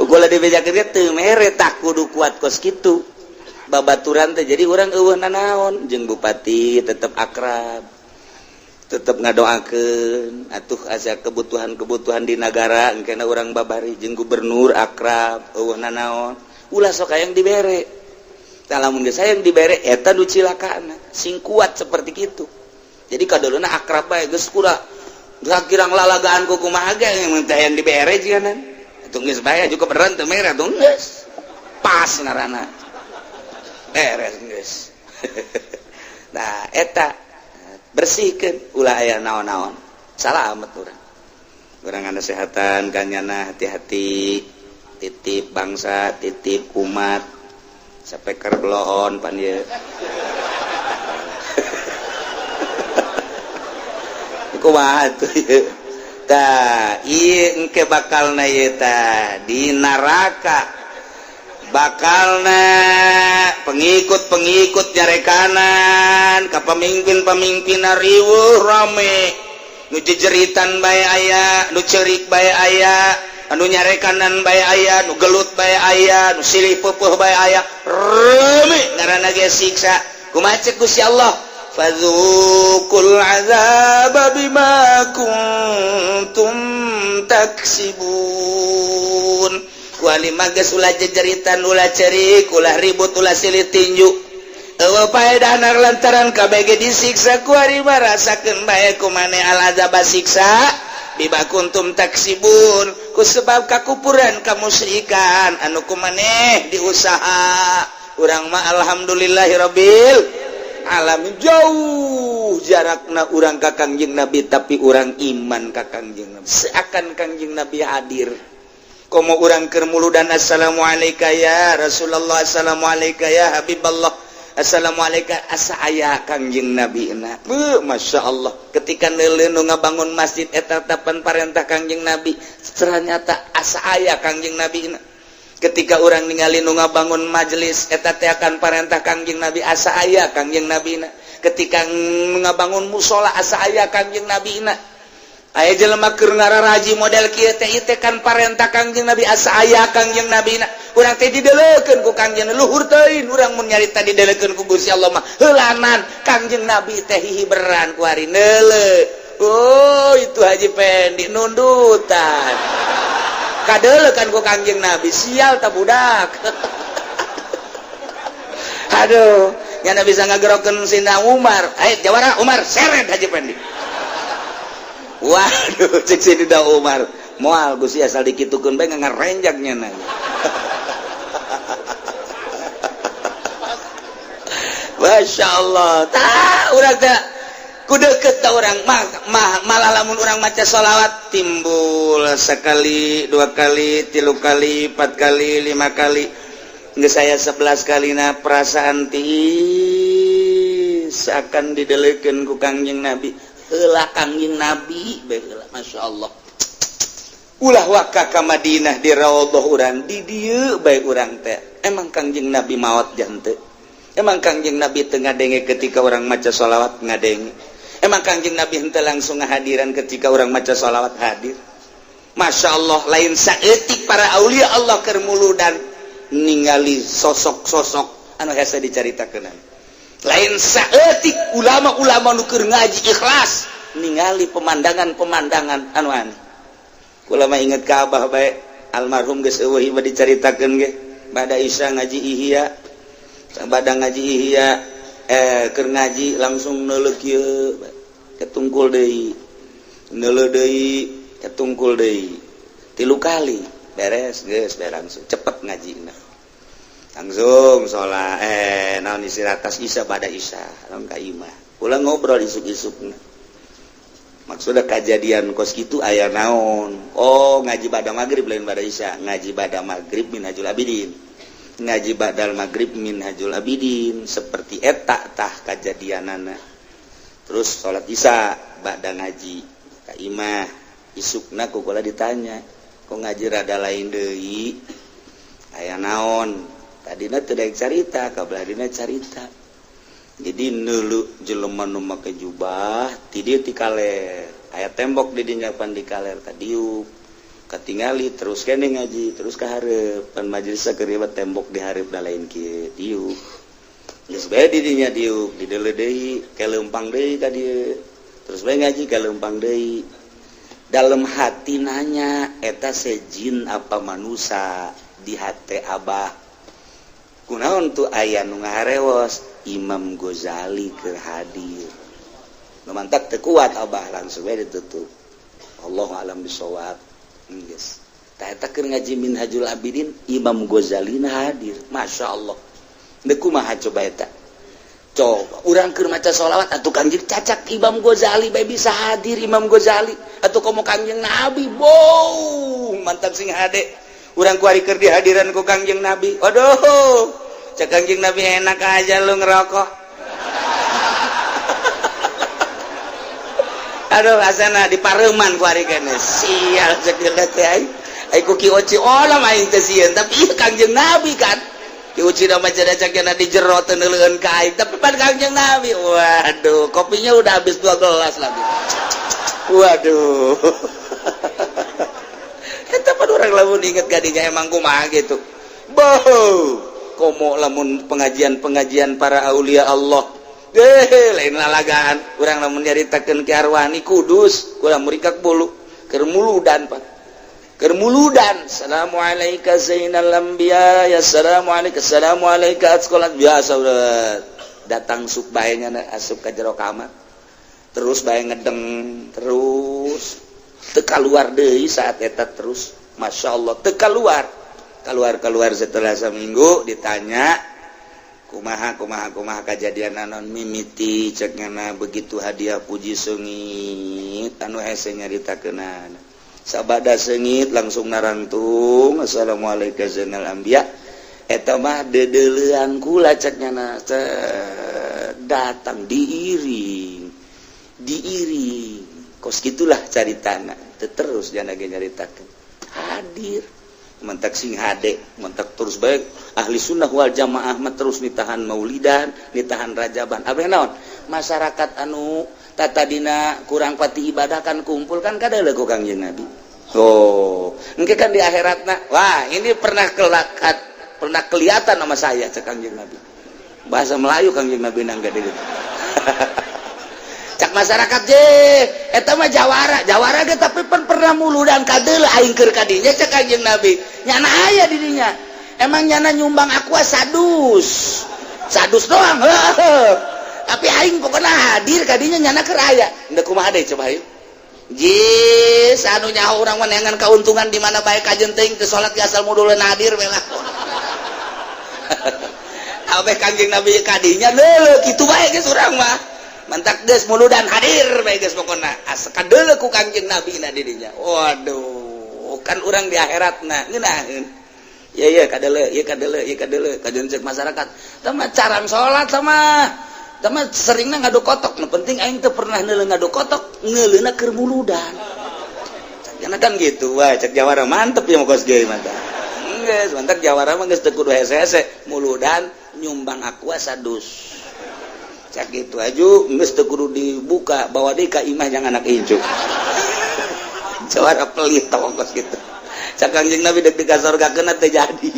Kula dibejakeun teu mere tak kudu kuat kos kitu. Babaturan teh jadi urang eueuh nanaon jeung bupati tetep akrab. Tetep ngadoakeun atuh asa kebutuhan-kebutuhan di negara engkena urang babari jeung gubernur akrab eueuh nanaon. Ulah sok hayang dibere. Tah lamun geus hayang dibere eta nu cilakaana. Sing kuat seperti kitu. Jadi kadoleuna akrab bae geus kura kirang lalagaan ku kumaha ge teh hayang dibere jieunan. Itu geus bae juga beneran teu mere tuh geus pas ngaranna beres geus. Nah eta bersihkeun ulah aya naon-naon salamet urang ngasehatan kanyana hati-hati titip bangsa titip umat sampai keur bloon pan ieu kumaha atuh ieu. Tah ieu engke bakalna ieu tah di neraka bakalna pengikut-pengikut nyarekanan ka pamimpin-pamimpin riweuh rame nu jejeritan bae aya nu ceurik bae aya anu nyarekanan bae aya nu gelut bae aya nu silih peupuh bae aya rame ngaranna ge siksa kumaha ceuk Gusti Allah fadzuqul azaba bima kuntum taksibun. Kuali magas ulah jejeritan ulah cerik ulah ribut ulah silih tinju. Eueuh paedahan lantaran kabege disiksa ku ari marasakeun bae ku maneh al azab siksa bima kuntum taksibun ku sebab kakupuran kamusyrikan anu ku maneh diusaha. Urang mah alhamdulillahirabbil alamin jauh jarakna urang ka Kangjeng Nabi tapi urang iman ka Kangjeng Nabi seakan Kangjeng Nabi hadir komo urang keur muludan assalamualaikum ya Rasulullah assalamualaikum ya Habiballah assalamualaikum asa aya Kangjeng Nabi na Masya Allah ketika neuleuh nu ngabangun masjid eta tapan parentah Kangjeng Nabi ternyata asa aya Kangjeng Nabi na ketika orang ningali nu ngabangun majelis eta teh akan parentah Kangjeng Nabi asa aya Kangjeng Nabi na ketika ngabangun musola asa aya Kangjeng Nabi na aya jelema keur ngararaji model kieu teh kan parentah Kangjeng Nabi asa aya Kangjeng Nabi urang teh didelekeun ku Kangjeng luhur teuing urang mun nyarita didelekeun ku Gusti Allah mah heulanan Kangjeng Nabi teh hiberan ku ari neule oh itu Haji Pendi nundutan kadelekan ku Kangjeng Nabi sial tah budak aduh nya bisa ngagerokeun Sina Umar aya jawara Umar seret Haji Pendi. Waduh, cek sini dah Umar. Moal Gusti asal dikitukeun bae ngarenjagnya nang. Masya Allah. Tah urang teh ku deukeut tah urang malah lamun urang maca sholawat timbul sekali, 2 kali, 3 kali, 4 kali, 5 kali. Geus saya 11 kalina perasaan tiis akan didelekeun ku Kangjeng Nabi. Heula Kangjeng Nabi baheula Masya Allah ulah waka ka Madinah di raudhah urang di dieu bae urang teh emang Kangjeng Nabi maot jante emang Kangjeng Nabi teu ngadenge ketika orang maca sholawat ngadenge emang Kangjeng Nabi henteu langsung ngahadiran ketika orang maca sholawat hadir Masya Allah lain saeutik para aulia Allah keur muludan ningali sosok-sosok anu hese dicaritakeun lain saeutik ulama-ulama nu keur ngaji ikhlas ningali pemandangan-pemandangan anu aneh kula mah inget ka Abah bae almarhum geus eueuh ieu dicaritakeun ge bada isya ngaji ihya bada ngaji ihya keur ngaji langsung neuleuk kieu ketungkul deui neuleuk deui ketungkul deui 3 kali beres geus langsung cepet ngajina langsung sholat naon istirahat tas isya pada isya naon ka imah ulah ngobrol isuk-isukna maksudnya kejadian kos kitu aya naon oh ngaji bada maghrib lain bada isya ngaji bada maghrib minhajul abidin ngaji badal maghrib minhajul abidin seperti eta tah kejadianana terus sholat isya bada ngaji ka imah isukna ku kula ditanya kok ngaji rada lain deui aya naon tadina teu daek carita kabladina carita jadi neuleuh jelema nu make jubah ti dieu ti kaler aya tembok di dinya pan di kaler ka diuk katingali terus kene ngaji terus ka hareup pan majelis keur tembok di hareup da lain kieu diuk geus bae di dinya diuk dideuleuh deui keleumpang deui ka dieu terus bae ngaji keleumpang deui dalam hati nanya eta sejin apa manusia di hate Abah kunaon tuh aya nu ngaharewos Imam Ghazali keur hadir nu mantap teu kuat Abah langsung we ditutup Allahu a'lam bishawab geus tah eta keur ngaji Minhajul Abidin Imam Ghazali hadir Masya Allah deuk kumaha coba eta coba urang keur maca sholawat atuh Kangjeng cacak Imam Ghazali bae bisa hadir Imam Ghazali atuh komo Kangjeng Nabi bow mantap sing hade urang kuari keur dihadiran ku Kangjeng Nabi aduh cek Kangjeng Nabi enak aja lu ngerokok aduh asana di pareuman kuari kene sial cek lihat teh ai ku Ki Oci olah main teh sieun tapi ieu Kangjeng Nabi kan Ki Oci da maca cakena di jero teu neuleueun ka aing tapi pan Kangjeng Nabi waduh kopinya udah habis 2 gelas lagi waduh eta pan urang lamun inget gadinya emang kumaha gitu boh komo lamun pengajian para aulia Allah lain lalagaan urang lamun nyaritakeun Ki Arwani Kudus kula murikak bulu keur muludan Pak keur muludan assalamualaikum zainal anbiya ya assalamu alayka sekolah biasa udah datang suk bae nya asup ka jero kamar terus bae ngedeng terus teu kaluar deui saat eta terus Masya Allah teu kaluar setelah seminggu ditanya kumaha kejadian naon mimiti cekna begitu hadiah puji sengit anu hese nyaritakeunana sabada sengit langsung narantung assalamualaikum zainal anbiya eta mah dedeleuan kula cekna datang diiring kos gitulah caritana teu terus jana ge nyaritakeun hadir mentak sing hade mentak terus baik ahli sunnah wal jamaah mah terus nitahan maulidan nitahan rajaban abeh naon masyarakat anu tadina kurang pati ibadah kan kumpul kan kada lagu Kangjeng Nabi. Oh, engke kan di akhiratna. Wah, ini pernah kelihatan sama saya cek Kangjeng Nabi. Bahasa Melayu Kangjeng Nabi nang gede gitu. Cak masyarakat je, eta mah jawara ge tapi pernah muludan kadeul aing keur kadinya cek Kangjeng Nabi. Nyana aya di dinya. Emang nyana nyumbang aqua sadus doang. Tapi aing pokoknya hadir kadinya nyana keur aya. Nda kumaha deui coba ayo. Jis anu nyaho urang mah neangan kauntungan di mana bae kajen teuing teu salat ge asal muduleun hadir we lah. Abeh Kangjeng Nabi kadinya leuleuh kitu bae geus urang mah. Mantak geus muludan hadir bae geus pokona asakadeuleuh ku Kangjeng Nabi na di dinya. Waduh, kan urang di akhiratna ngeunaheun. Ya kadeuleuh kajeun ceuk masyarakat. Tah mah caran salat sama tah mah seringna ngadu kotok. Nu penting aing teu pernah neuleuh ngadu kotok, ngeuleuhna keur muludan. Cenah kan gitu. Wah, cek Jawara mantep ya mokos ge mah. Geus mantap Jawara mah geus teu kudu hese-hese, muludan nyumbang aqua sadus. Cak gitu aju geus teu kudu dibuka bawa deui ka imah jangan anak incu. Jawara pelit tongkos gitu. Cak Kangjeng Nabi deg di kasorgakeun teh jadi.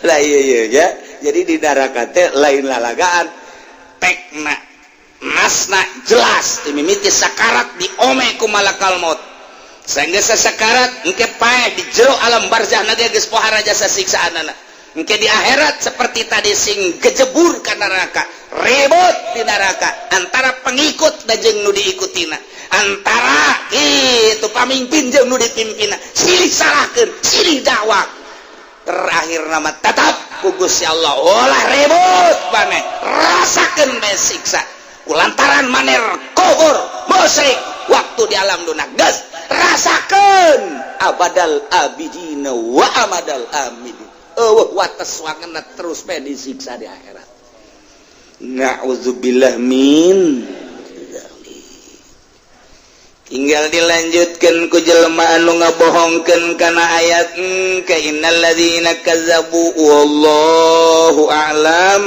Lah iya ya. Jadi di neraka teh lain lalagaan tekna nasna jelas mimiti sakarat diome ku malakal maut. Sehingga sesakarat engke pae di jero alam barzah na geus pohara jasa siksaanana. Engke di akhirat seperti tadi sing gejebur ka neraka, ribut di neraka antara pengikut dan jeung nu diikutina, antara itu pamimpin jeung nu dipimpinna, silih salahkeun, silih dakwah. Terakhir nama tetap ku Gusti Allah olah ribut maneh, rasakeun bae siksa. Kulantaran maneh kufur, musyrik waktu di alam dunia geus rasakeun abadal abidina wa amadal amidin. Wates wangena terus bae disiksa di akhirat. Na'udzubillah min tinggal dilanjutkan ku jelema anu ngabohongkeun kana ayat ka innal ladzina kazzabu wallahu a'lam